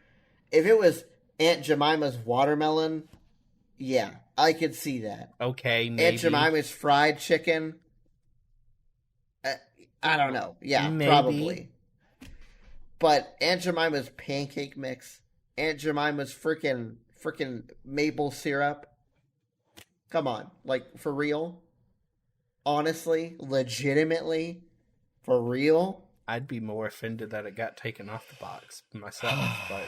If it was Aunt Jemima's watermelon, yeah, I could see that. Okay, maybe. Aunt Jemima's fried chicken, I don't know. Yeah, maybe. Probably. But Aunt Jemima's pancake mix, Aunt Jemima's freaking maple syrup. Come on, like, for real? Honestly, legitimately, for real? I'd be more offended that it got taken off the box myself, but...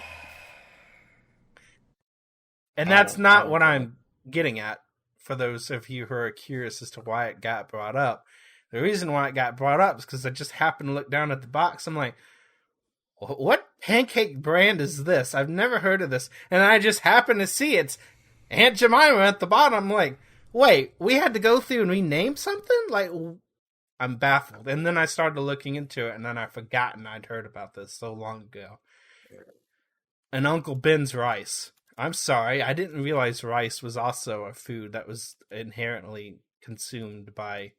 And that's not what I'm getting at, for those of you who are curious as to why it got brought up. The reason why it got brought up is because I just happened to look down at the box. I'm like, what pancake brand is this? I've never heard of this. And I just happened to see it's Aunt Jemima at the bottom. I'm like, wait, we had to go through and rename something? Like, I'm baffled. And then I started looking into it, and then I'd forgotten I'd heard about this so long ago. And Uncle Ben's rice. I'm sorry, I didn't realize rice was also a food that was inherently consumed by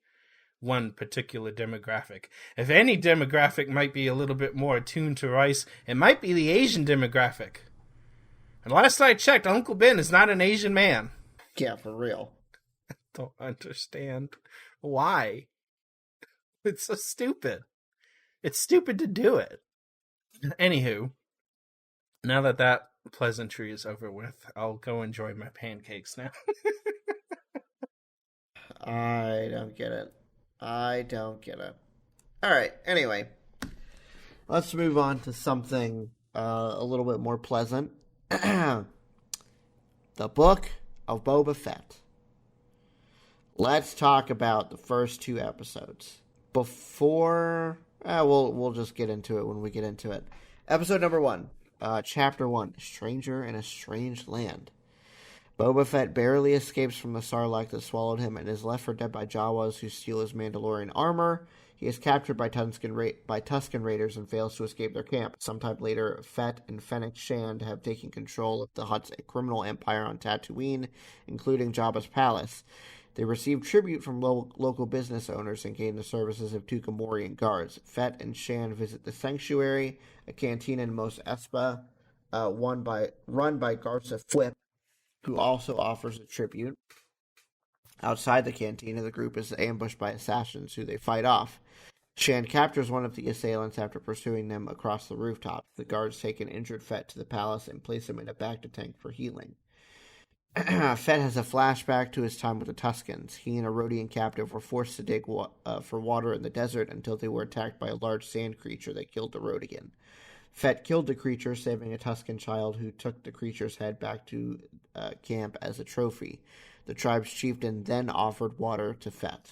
one particular demographic. If any demographic might be a little bit more attuned to rice, it might be the Asian demographic. And last I checked, Uncle Ben is not an Asian man. Yeah, for real. I don't understand why. It's so stupid. It's stupid to do it. Anywho, now that pleasantry is over with, I'll go enjoy my pancakes now. I don't get it. Alright, anyway. Let's move on to something a little bit more pleasant. The Book of Boba Fett. Let's talk about the first 2 episodes. Before... we'll just get into it when we get into it. Episode number 1. Chapter 1. Stranger in a Strange Land. Boba Fett barely escapes from the Sarlacc that swallowed him and is left for dead by Jawas who steal his Mandalorian armor. He is captured by Tusken Raiders and fails to escape their camp. Sometime later, Fett and Fennec Shand have taken control of the Hutt's criminal empire on Tatooine, including Jabba's palace. They receive tribute from local business owners and gain the services of 2 Gamorrean guards. Fett and Shand visit the Sanctuary, a cantina in Mos Espa, run by Garza Flip, who also offers a tribute. Outside the cantina, the group is ambushed by assassins, who they fight off. Shand captures one of the assailants after pursuing them across the rooftop. The guards take an injured Fett to the palace and place him in a Bacta tank for healing. Fett has a flashback to his time with the Tuskens. He and a Rodian captive were forced to dig for water in the desert until they were attacked by a large sand creature that killed the Rodian. Fett killed the creature, saving a Tusken child who took the creature's head back to camp as a trophy. The tribe's chieftain then offered water to Fett.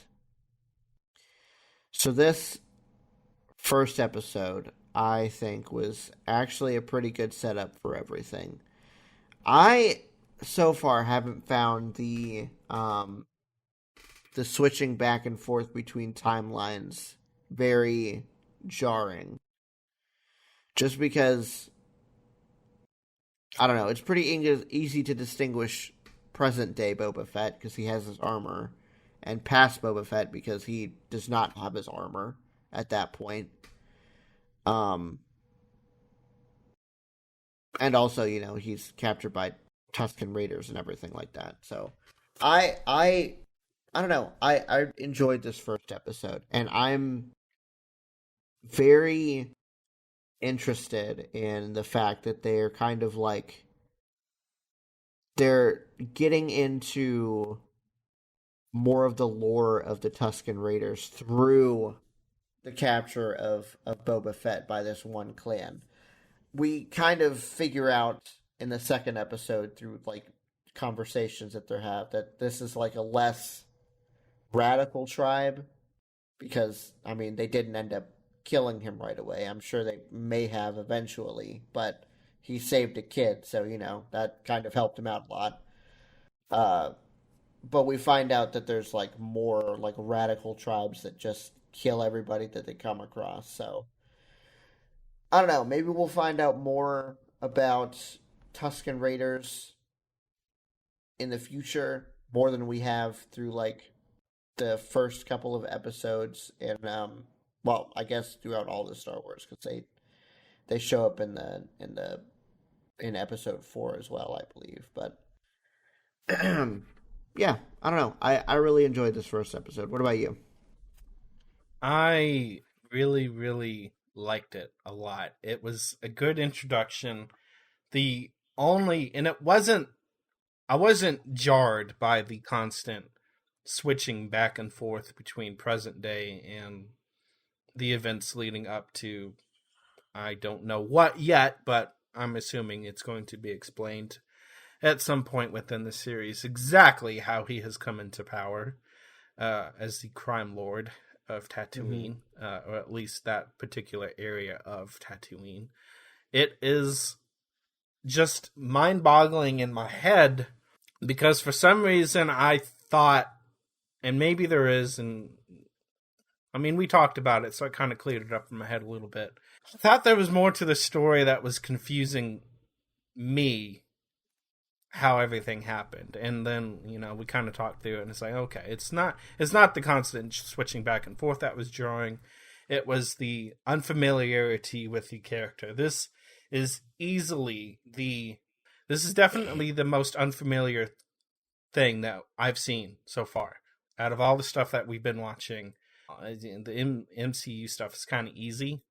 So this first episode, I think, was actually a pretty good setup for everything. I, so far, haven't found the switching back and forth between timelines very jarring. Just because, I don't know, it's pretty easy to distinguish present-day Boba Fett because he has his armor, and past Boba Fett because he does not have his armor at that point. And also, he's captured by Tusken Raiders and everything like that. So, I don't know. I enjoyed this first episode, and I'm very interested in the fact that they're kind of like they're getting into more of the lore of the Tusken Raiders through the capture of Boba Fett by this one clan. We kind of figure out in the second episode through like conversations that they have that this is like a less radical tribe because I mean they didn't end up killing him right away. I'm sure they may have eventually, but he saved a kid, so you know that kind of helped him out a lot. But we find out that there's like more like radical tribes that just kill everybody that they come across. So I don't know. Maybe we'll find out more about Tusken Raiders in the future, more than we have through like the first couple of episodes, and well, I guess throughout all the Star Wars because they show up in episode 4 as well, I believe. But yeah, I don't know. I really enjoyed this first episode. What about you? I really, really liked it a lot. It was a good introduction. I wasn't jarred by the constant switching back and forth between present day and the events leading up to, I don't know what yet, but I'm assuming it's going to be explained at some point within the series exactly how he has come into power as the crime lord of Tatooine, or at least that particular area of Tatooine. It is just mind-boggling in my head because for some reason I thought, and maybe there is, and I mean, we talked about it, so I kind of cleared it up in my head a little bit. I thought there was more to the story that was confusing me, how everything happened. And then, you know, we kind of talked through it, and it's like, okay, it's not the constant switching back and forth that was jarring. It was the unfamiliarity with the character. This is definitely the most unfamiliar thing that I've seen so far. Out of all the stuff that we've been watching, the MCU stuff is kind of easy,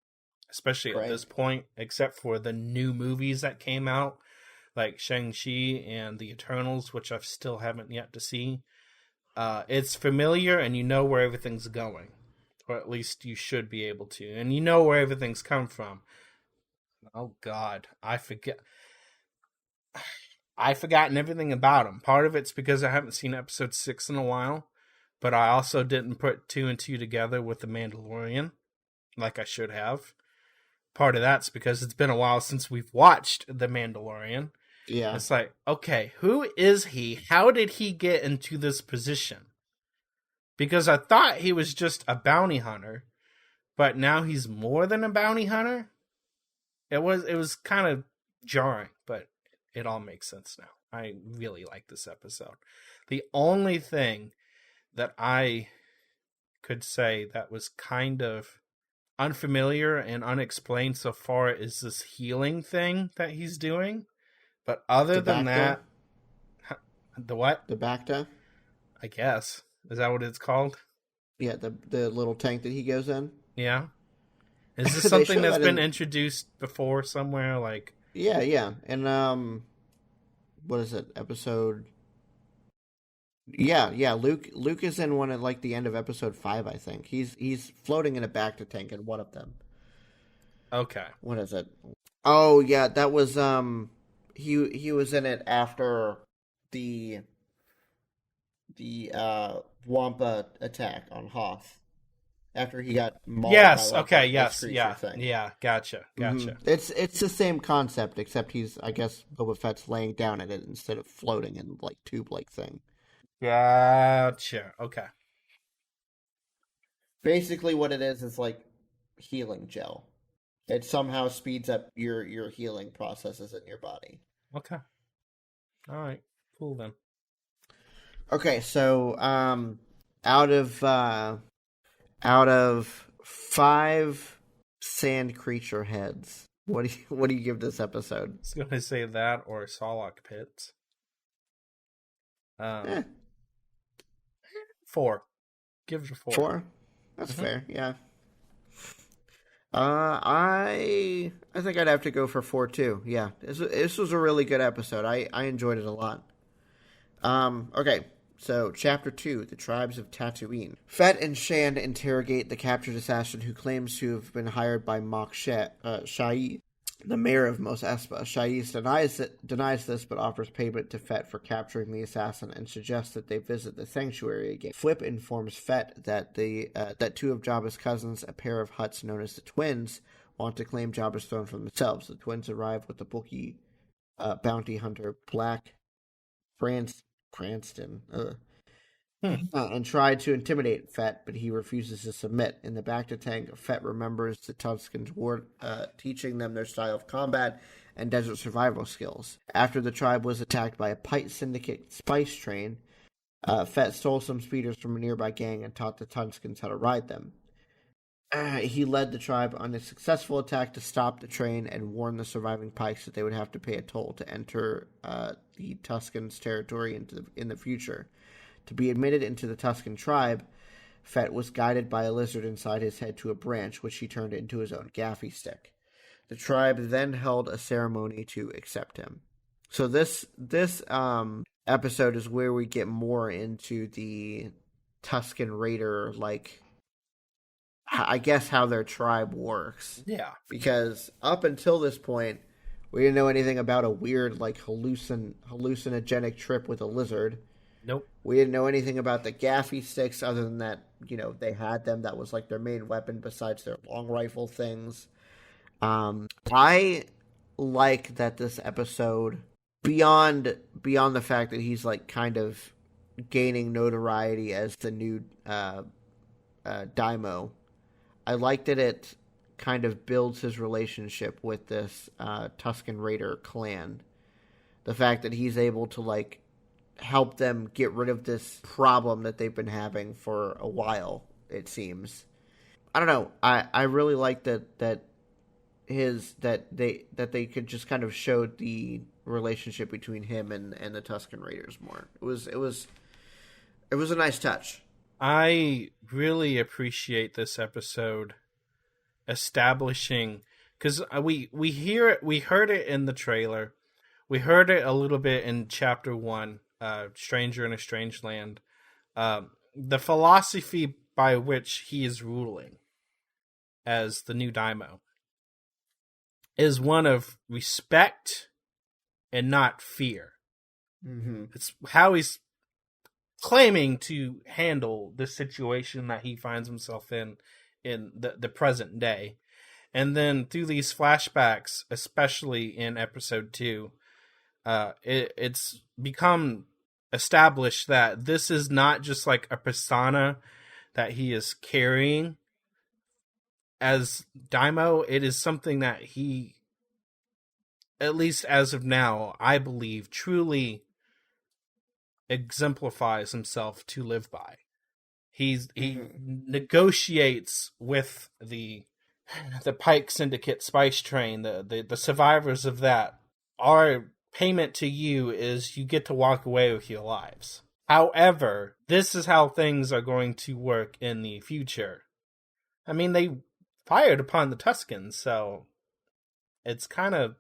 especially at this point, except for the new movies that came out, like Shang-Chi and the Eternals, which I still haven't yet to see. It's familiar, and you know where everything's going, or at least you should be able to, and you know where everything's come from. Oh God, I've forgotten everything about him. Part of it's because I haven't seen episode 6 in a while, but I also didn't put 2 and 2 together with The Mandalorian, like I should have. Part of that's because it's been a while since we've watched The Mandalorian. Yeah. It's like, okay, who is he? How did he get into this position? Because I thought he was just a bounty hunter, but now he's more than a bounty hunter? It was kind of jarring, but it all makes sense now. I really like this episode. The only thing that I could say that was kind of unfamiliar and unexplained so far is this healing thing that he's doing. But other than that, the what? The Bacta? I guess. Is that what it's called? Yeah, the little tank that he goes in. Yeah. Is this something that's been introduced before somewhere? Like, yeah, and what is it? Episode. Yeah. Luke is in one at like the end of episode 5, I think. He's floating in a Bacta tank in one of them. Okay. What is it? Oh yeah, that was he was in it after the Wampa attack on Hoth. After he got mauled. Yes. By, like, okay. Yes. Yeah. Thing. Yeah. Gotcha. Mm-hmm. It's the same concept, except he's, I guess, Boba Fett's laying down in it instead of floating in like tube-like thing. Gotcha. Okay. Basically, what it is like healing gel. It somehow speeds up your healing processes in your body. Okay. All right. Cool then. Okay, so out of 5 sand creature heads, what do you give this episode? I was gonna say that or Sarlacc pits. 4. Give it a 4. 4? That's fair. Yeah. I think I'd have to go for 4 too. Yeah, this was a really good episode. I enjoyed it a lot. Okay, So, Chapter 2, The Tribes of Tatooine. Fett and Shan interrogate the captured assassin who claims to have been hired by Shai, the mayor of Mos Espa. Shais denies this, but offers payment to Fett for capturing the assassin and suggests that they visit the sanctuary again. Flip informs Fett that that two of Jabba's cousins, a pair of Hutts known as the Twins, want to claim Jabba's throne for themselves. The twins arrive with the bookie bounty hunter Black Cranston and tried to intimidate Fett, but he refuses to submit. In the bacta tank, Fett remembers the Tuscans' war, teaching them their style of combat and desert survival skills. After the tribe was attacked by a Pite Syndicate spice train, Fett stole some speeders from a nearby gang and taught the Tuscans how to ride them. He led the tribe on a successful attack to stop the train and warn the surviving Pikes that they would have to pay a toll to enter the Tuscans' territory in the future. To be admitted into the Tuscan tribe, Fett was guided by a lizard inside his head to a branch, which he turned into his own gaffy stick. The tribe then held a ceremony to accept him. So this episode is where we get more into the Tuscan Raider, like, I guess how their tribe works. Yeah. Because up until this point, we didn't know anything about a weird, like, hallucinogenic trip with a lizard. Nope. We didn't know anything about the gaffy sticks other than that, they had them. That was like their main weapon besides their long rifle things. I like that this episode, beyond the fact that he's like kind of gaining notoriety as the new Daimo, I like that it kind of builds his relationship with this Tuscan Raider clan. The fact that he's able to like help them get rid of this problem that they've been having for a while, it seems. I don't know. I really like that they could just kind of show the relationship between him and the Tuscan Raiders more. It was a nice touch. I really appreciate this episode establishing, because we heard it in the trailer. We heard it a little bit in Chapter 1, Stranger in a Strange Land. The philosophy by which he is ruling as the new Daimo is one of respect and not fear. Mm-hmm. It's how he's claiming to handle the situation that he finds himself in the present day. And then through these flashbacks, especially in episode 2, it's become established that this is not just like a persona that he is carrying as Daimo. It is something that he, at least as of now, I believe, truly exemplifies himself to live by. He negotiates with the Pike Syndicate spice train, the survivors of that. Our payment to you is you get to walk away with your lives. However, this is how things are going to work in the future. I mean, they fired upon the Tuscans, so it's kind of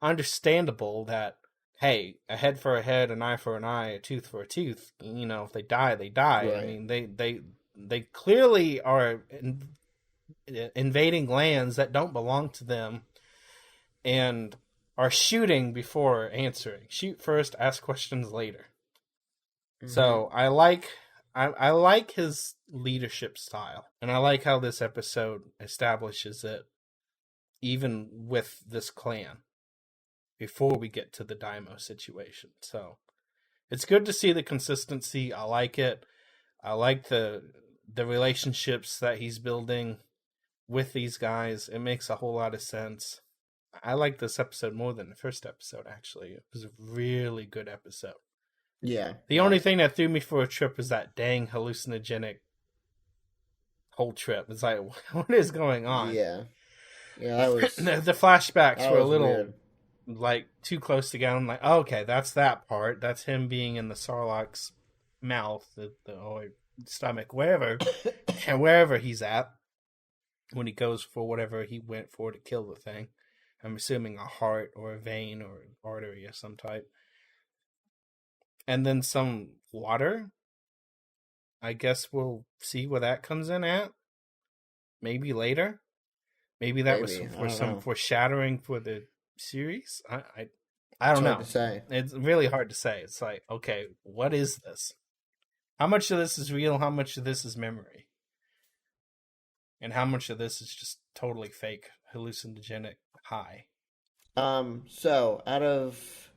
understandable that, hey, a head for a head, an eye for an eye, a tooth for a tooth. If they die, they die. Right. I mean, they clearly are invading lands that don't belong to them, and are shooting before answering. Shoot first, ask questions later. Mm-hmm. So I like his leadership style, and I like how this episode establishes it, even with this clan, before we get to the Daimo situation. So it's good to see the consistency. I like it. I like the relationships that he's building with these guys. It makes a whole lot of sense. I like this episode more than the first episode, actually. It was a really good episode. Yeah. The only thing that threw me for a trip is that dang hallucinogenic whole trip. It's like, what is going on? Yeah. Yeah, that was... the flashbacks were a little... weird. Like too close together. I'm like, okay, that's that part. That's him being in the Sarlacc's mouth, the stomach, wherever, and wherever he's at when he goes for whatever he went for to kill the thing. I'm assuming a heart or a vein or an artery of some type. And then some water. I guess we'll see where that comes in at. Maybe later. Maybe that was for some foreshadowing for the series. I don't know. Hard to say. It's really hard to say. It's like, okay, what is this? How much of this is real? How much of this is memory? And how much of this is just totally fake, hallucinogenic high? So out of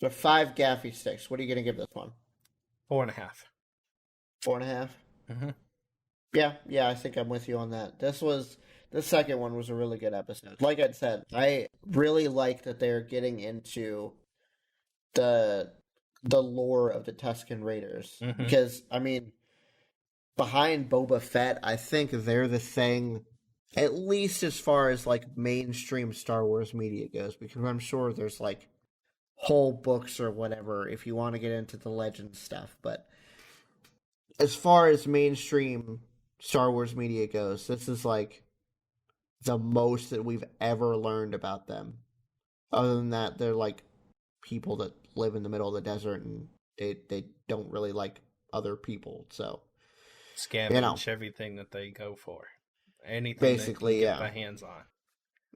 the 5 Gaffy sticks, what are you going to give this one? 4.5. 4.5? Mm-hmm. Yeah, I think I'm with you on that. The second one was a really good episode. Like I said, I really like that they're getting into the lore of the Tusken Raiders. Mm-hmm. Because, I mean, behind Boba Fett, I think they're the thing, at least as far as, like, mainstream Star Wars media goes, because I'm sure there's, like, whole books or whatever if you want to get into the legend stuff, but as far as mainstream Star Wars media goes, this is, like, the most that we've ever learned about them. Other than that, they're, like, people that live in the middle of the desert and they don't really like other people, so scavenge everything that they go for, anything basically, they can get their hands on.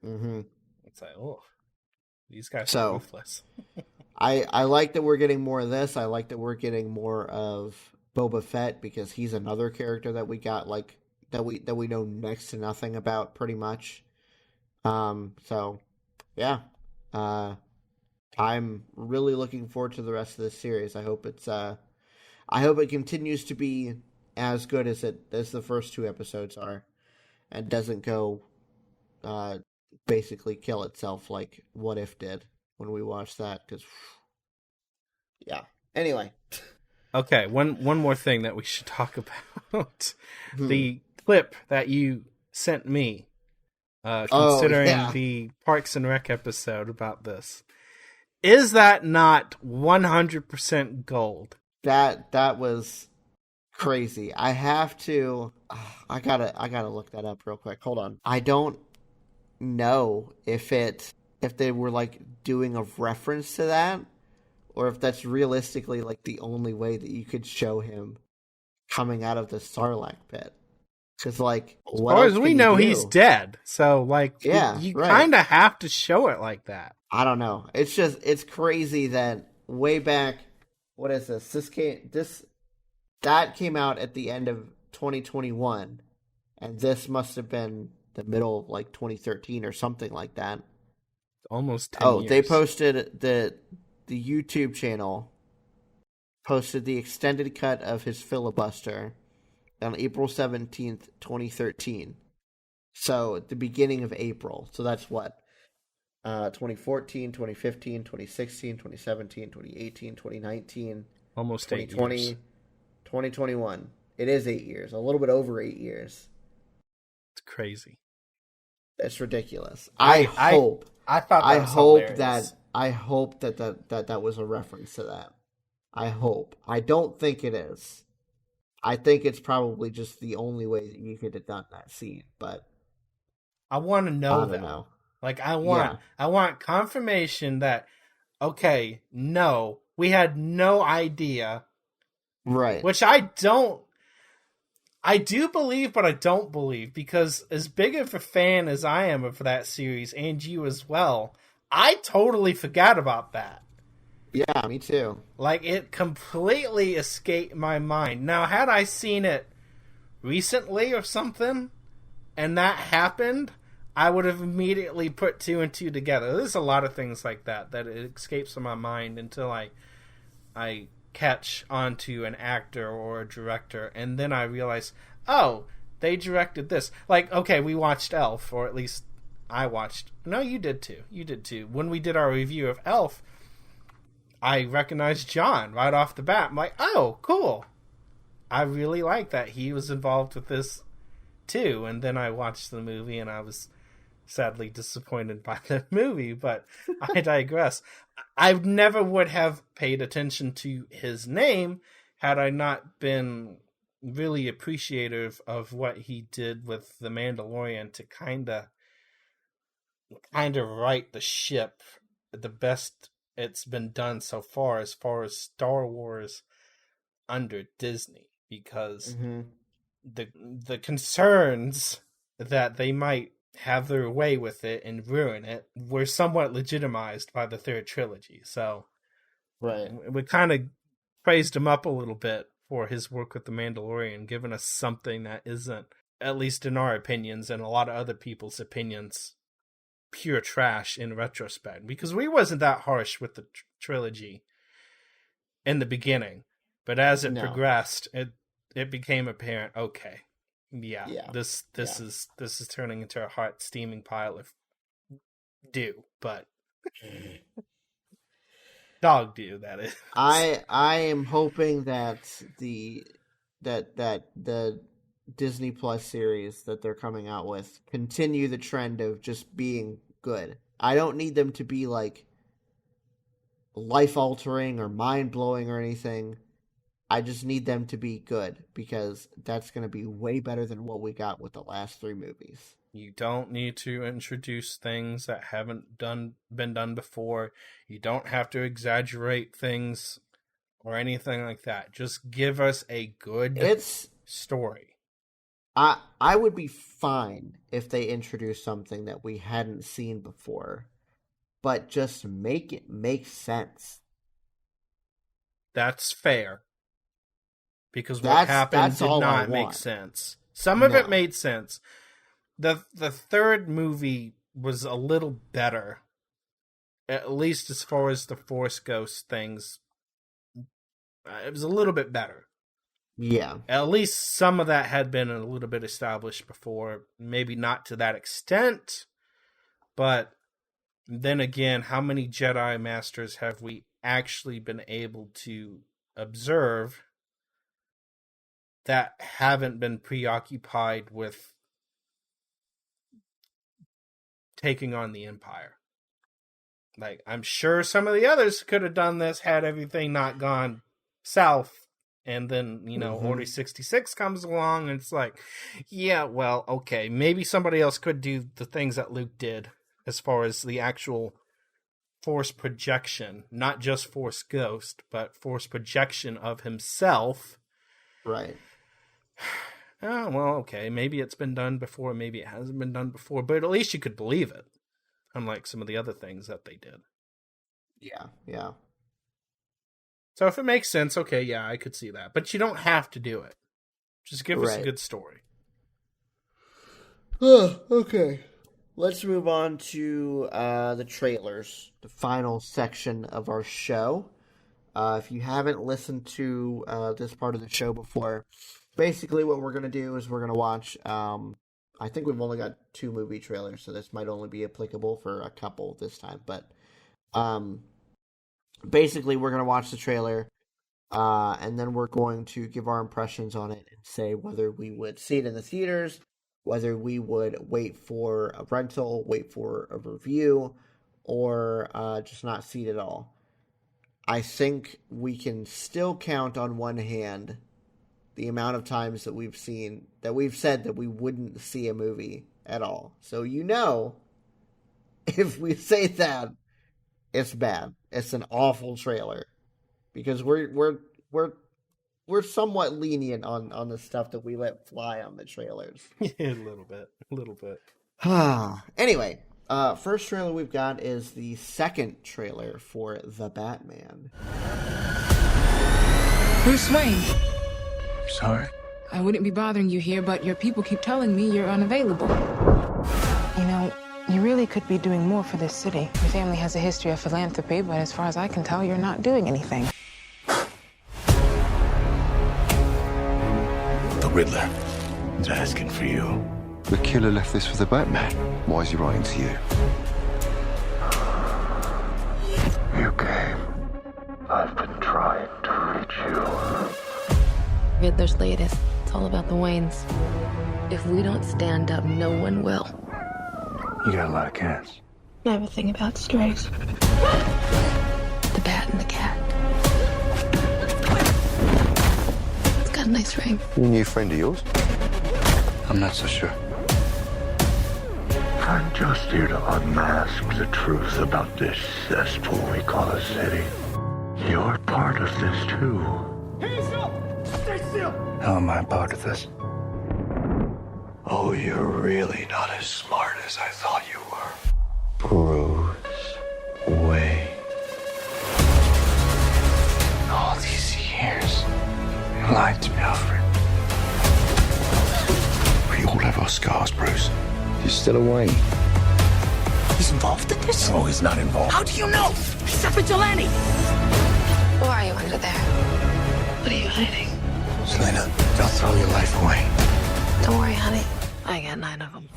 Mm-hmm. It's like, oh, these guys are ruthless. I like that we're getting more of this. I like that we're getting more of Boba Fett, because he's another character that we got, like, that we know next to nothing about, pretty much. So yeah, I'm really looking forward to the rest of this series. I hope it continues to be as good as the first 2 episodes are, and doesn't go basically kill itself like What If did when we watched that. Because yeah. Anyway. Okay, one more thing that we should talk about. The clip that you sent me, considering the Parks and Rec episode about this. Is that not 100% gold? That was crazy. I have to. I gotta look that up real quick. Hold on. I don't know if they were, like, doing a reference to that, or if that's realistically, like, the only way that you could show him coming out of the Sarlacc pit. Because, like, as far as we know, he's dead. So, like, you kind of have to show it like that. I don't know. It's crazy that way back. What is this? That came out at the end of 2021, and this must have been the middle of, like, 2013 or something like that. Almost 10 years. They posted the YouTube channel posted the extended cut of his filibuster on April 17th, 2013. So at the beginning of April. So that's what? 2014, 2015, 2016, 2017, 2018, 2019. Almost 8 2020, years. 2021. It is 8 years. A little bit over 8 years. It's crazy. It's ridiculous. I hope that was a reference to that. I hope. I don't think it is. I think it's probably just the only way that you could have done that scene, but I want to know that. Like, I want confirmation that, okay, no, we had no idea. Right. Which I do believe, but I don't believe, because as big of a fan as I am of that series, and you as well, I totally forgot about that. Yeah, me too. Like, it completely escaped my mind. Now, had I seen it recently or something, and that happened, I would have immediately put 2 and 2 together. There's a lot of things like that it escapes my mind until I catch onto an actor or a director, and then I realize, oh, they directed this. Like, okay, we watched Elf, or at least I watched. No, you did too. When we did our review of Elf, I recognized John right off the bat. I'm like, oh, cool. I really like that he was involved with this too. And then I watched the movie and I was sadly disappointed by the movie, but I digress. I never would have paid attention to his name had I not been really appreciative of what he did with The Mandalorian to kind of right the ship the best it's been done so far as Star Wars under Disney, because the concerns that they might have their way with it and ruin it were somewhat legitimized by the third trilogy. So we kind of praised him up a little bit for his work with The Mandalorian, giving us something that isn't, at least in our opinions and a lot of other people's opinions, pure trash in retrospect. Because we wasn't that harsh with the trilogy in the beginning, but as it progressed, it became apparent. Okay, this is turning into a hot steaming pile of but dog do, that is. I am hoping that the Disney Plus series that they're coming out with continue the trend of just being good. I don't need them to be like life-altering or mind-blowing or anything. I just need them to be good, because that's going to be way better than what we got with the last 3 movies. You don't need to introduce things that haven't been done before. You don't have to exaggerate things or anything like that. Just give us a good story. I would be fine if they introduced something that we hadn't seen before, but just make it make sense. That's fair. Because what happened did not make sense. Some of it made sense. The third movie was a little better, at least as far as the Force Ghost things. It was a little bit better. Yeah. At least some of that had been a little bit established before. Maybe not to that extent, but then again, how many Jedi Masters have we actually been able to observe that haven't been preoccupied with taking on the Empire? Like, I'm sure some of the others could have done this had everything not gone south. And then, Order 66 comes along, and it's like, yeah, well, okay, maybe somebody else could do the things that Luke did as far as the actual Force projection, not just Force Ghost, but Force projection of himself. Right. Oh, well, okay, maybe it's been done before, maybe it hasn't been done before, but at least you could believe it, unlike some of the other things that they did. Yeah. So if it makes sense, okay, yeah, I could see that. But you don't have to do it. Just give us a good story. Okay. Let's move on to the trailers, the final section of our show. If you haven't listened to this part of the show before, basically what we're going to do is we're going to watch, I think we've only got 2 movie trailers, so this might only be applicable for a couple this time, but basically we're going to watch the trailer, and then we're going to give our impressions on it and say whether we would see it in the theaters, whether we would wait for a rental, wait for a review, or just not see it at all. I think we can still count on one hand the amount of times that we've said that we wouldn't see a movie at all. So if we say that, it's bad. It's an awful trailer, because we're somewhat lenient on the stuff that we let fly on the trailers. A little bit. Anyway, first trailer we've got is the second trailer for The Batman. Bruce Wayne. Sorry? I wouldn't be bothering you here, but your people keep telling me you're unavailable. You really could be doing more for this city. Your family has a history of philanthropy, but as far as I can tell, you're not doing anything. The Riddler is asking for you. The killer left this for the Batman. Why is he writing to you? You came. I've been trying to reach you. Riddler's latest. It's all about the Waynes. If we don't stand up, no one will. You got a lot of cats. I have a thing about strays. The bat and the cat. It's got a nice ring. A new friend of yours? I'm not so sure. I'm just here to unmask the truth about this cesspool we call a city. You're part of this too. Hands up! How am I a part of this? Oh, you're really not as smart as I thought you were. Bruce Wayne. All these years, you lied to me, Alfred. We all have our scars, Bruce. You're still a Wayne. He's involved in this? No, he's not involved. How do you know? He's a vigilante. Who are you under there? What are you hiding? Selena, don't throw your life away. Don't worry, honey. I got 9 of them.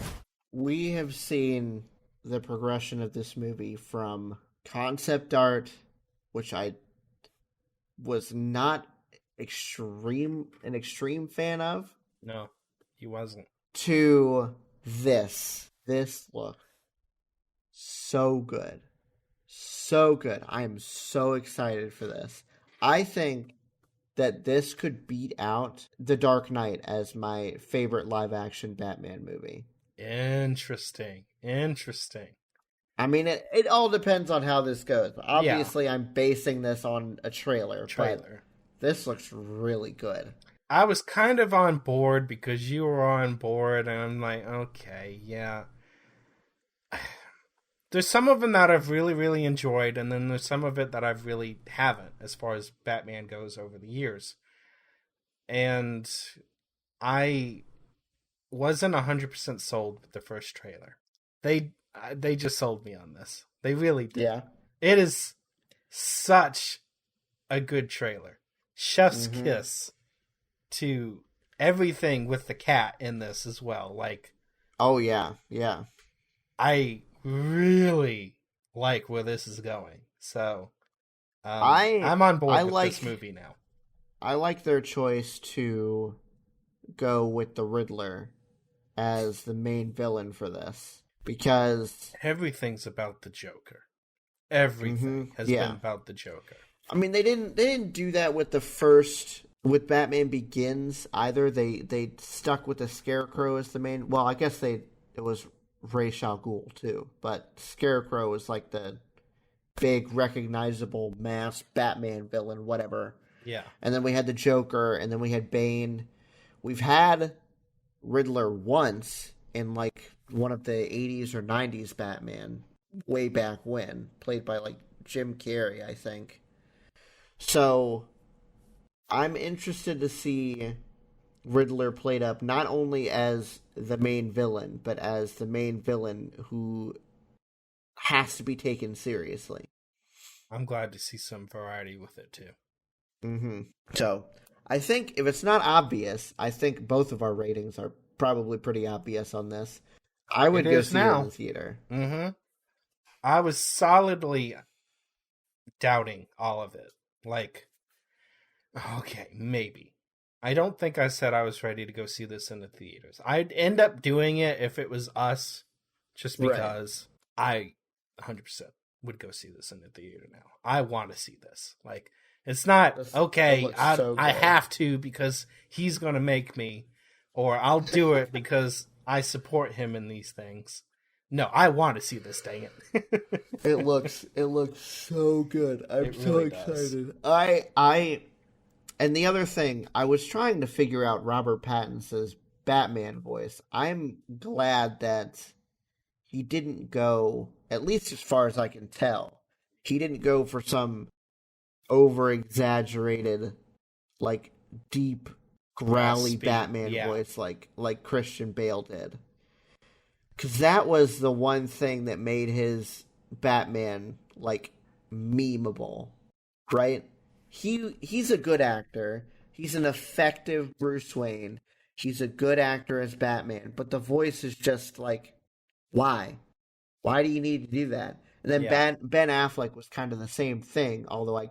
We have seen the progression of this movie from concept art, which I was not an extreme fan of. No, he wasn't. To this. This look so good. So good. I am so excited for this. I think that this could beat out The Dark Knight as my favorite live-action Batman movie. Interesting. I mean, it all depends on how this goes. Obviously, yeah. I'm basing this on a trailer. But this looks really good. I was kind of on board because you were on board, and I'm like, okay, yeah. There's some of them that I've really, really enjoyed, and then there's some of it that I've really haven't, as far as Batman goes over the years. And I wasn't 100% sold with the first trailer. They just sold me on this. They really did. Yeah. It is such a good trailer. Chef's kiss to everything with the cat in this as well. Like, oh yeah, yeah. I really like where this is going. So I'm on board with this movie now. I like their choice to go with the Riddler as the main villain for this, because everything's about the Joker. Everything has been about the Joker. I mean, they didn't do that with the first, with Batman Begins either. They stuck with the Scarecrow as the main. Well, I guess it was Ra's al Ghul too, but Scarecrow was like the big recognizable mass Batman villain, whatever. Yeah. And then we had the Joker, and then we had Bane. We've had Riddler once in like one of the 80s or 90s Batman way back when, played by like Jim Carrey, I think. So I'm interested to see Riddler played up not only as the main villain, but as the main villain who has to be taken seriously. I'm glad to see some variety with it too. So I think if it's not obvious, I think both of our ratings are probably pretty obvious on this. I would go see it in the theater. I was solidly doubting all of it. Like, okay, maybe. I don't think I said I was ready to go see this in the theaters. I'd end up doing it if it was us, just because I 100% would go see this in the theater now. I want to see this. Like, it's not, I have to because he's going to make me, or I'll do it because I support him in these things. No, I want to see this, dang it. It looks so good. I'm so excited. And the other thing, I was trying to figure out Robert Pattinson's Batman voice. I'm glad that he didn't go, at least as far as I can tell, he didn't go for some over-exaggerated, like, deep, growly Batman voice like Christian Bale did. Because that was the one thing that made his Batman, like, memeable, right? He's a good actor. He's an effective Bruce Wayne. He's a good actor as Batman. But the voice is just like, why? Why do you need to do that? And then Ben Affleck was kind of the same thing, although I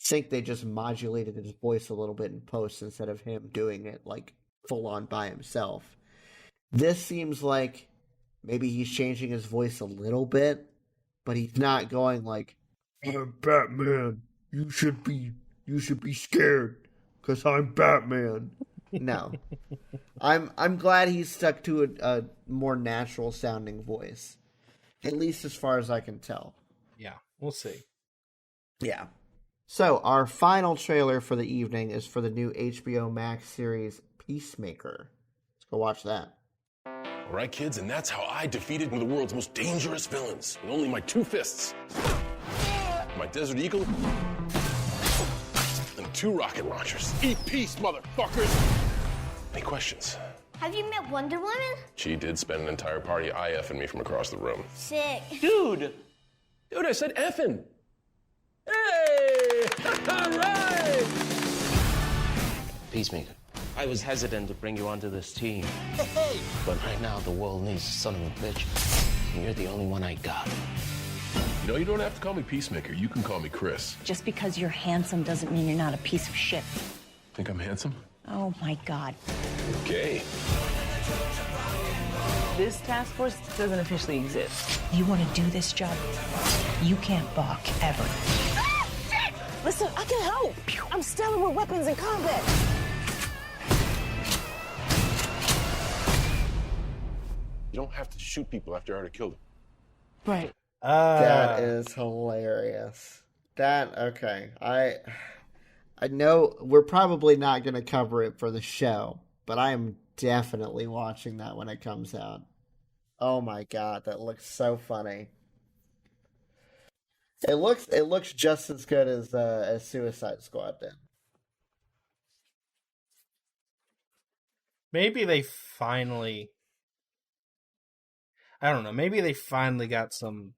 think they just modulated his voice a little bit in post instead of him doing it, like, full-on by himself. This seems like maybe he's changing his voice a little bit, but he's not going like, I'm Batman. You should be scared because I'm Batman. No. I'm glad he's stuck to a more natural sounding voice. At least as far as I can tell. Yeah, we'll see. Yeah. So, our final trailer for the evening is for the new HBO Max series Peacemaker. Let's go watch that. All right, kids, and that's how I defeated one of the world's most dangerous villains with only my 2 fists. My Desert Eagle and 2 rocket launchers. Eat peace, motherfuckers! Any questions? Have you met Wonder Woman? She did spend an entire party IFing me from across the room. Sick. Dude, I said effing. Hey! All right! Peacemaker, I was hesitant to bring you onto this team. Hey! But right now, the world needs a son of a bitch. And you're the only one I got. You know, you don't have to call me Peacemaker. You can call me Chris. Just because you're handsome doesn't mean you're not a piece of shit. Think I'm handsome? Oh, my God. Okay. This task force doesn't officially exist. You want to do this job? You can't balk, ever. Ah, shit! Listen, I can help. I'm stellar with weapons in combat. You don't have to shoot people after I already killed them. Right. That is hilarious. Okay. I know we're probably not going to cover it for the show, but I am definitely watching that when it comes out. Oh my god, that looks so funny. It looks just as good as Suicide Squad did. Maybe they finally, I don't know, maybe they finally got some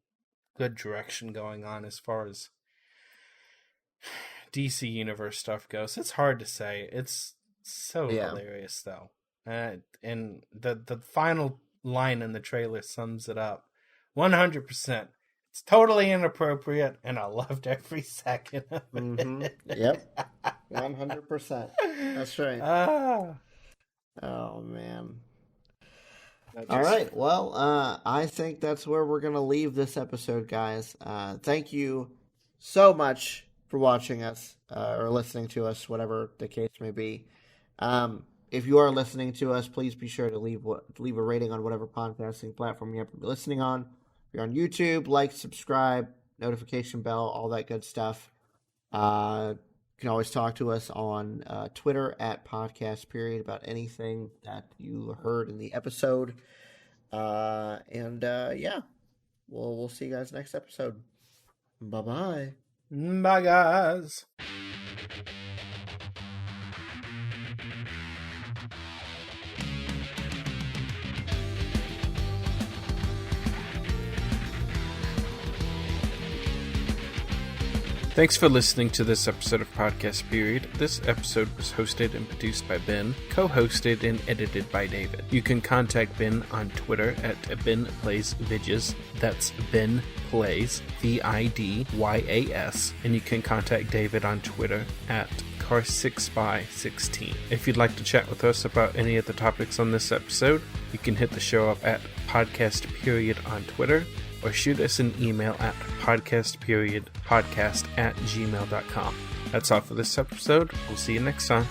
good direction going on as far as DC Universe stuff goes. It's hard to say. It's so hilarious, though. And the final line in the trailer sums it up 100%. It's totally inappropriate, and I loved every second of it. Mm-hmm. Yep. 100%. That's right. Oh, man. All right. Well, I think that's where we're going to leave this episode, guys. Thank you so much for watching us or listening to us, whatever the case may be. If you are listening to us, please be sure to leave a rating on whatever podcasting platform you happen to be listening on. If you're on YouTube, like, subscribe, notification bell, all that good stuff. You can always talk to us on Twitter at podcastperiod about anything that you heard in the episode. Yeah, we'll see you guys next episode. Bye-bye. Bye, guys. Thanks for listening to this episode of Podcast Period. This episode was hosted and produced by Ben, co-hosted and edited by David. You can contact Ben on Twitter at BenPlaysVidges. That's Ben Plays, VIDYAS. And you can contact David on Twitter at Car6by16. If you'd like to chat with us about any of the topics on this episode, you can hit the show up at Podcast Period on Twitter, or shoot us an email at podcastperiodpodcast@gmail.com. That's all for this episode. We'll see you next time.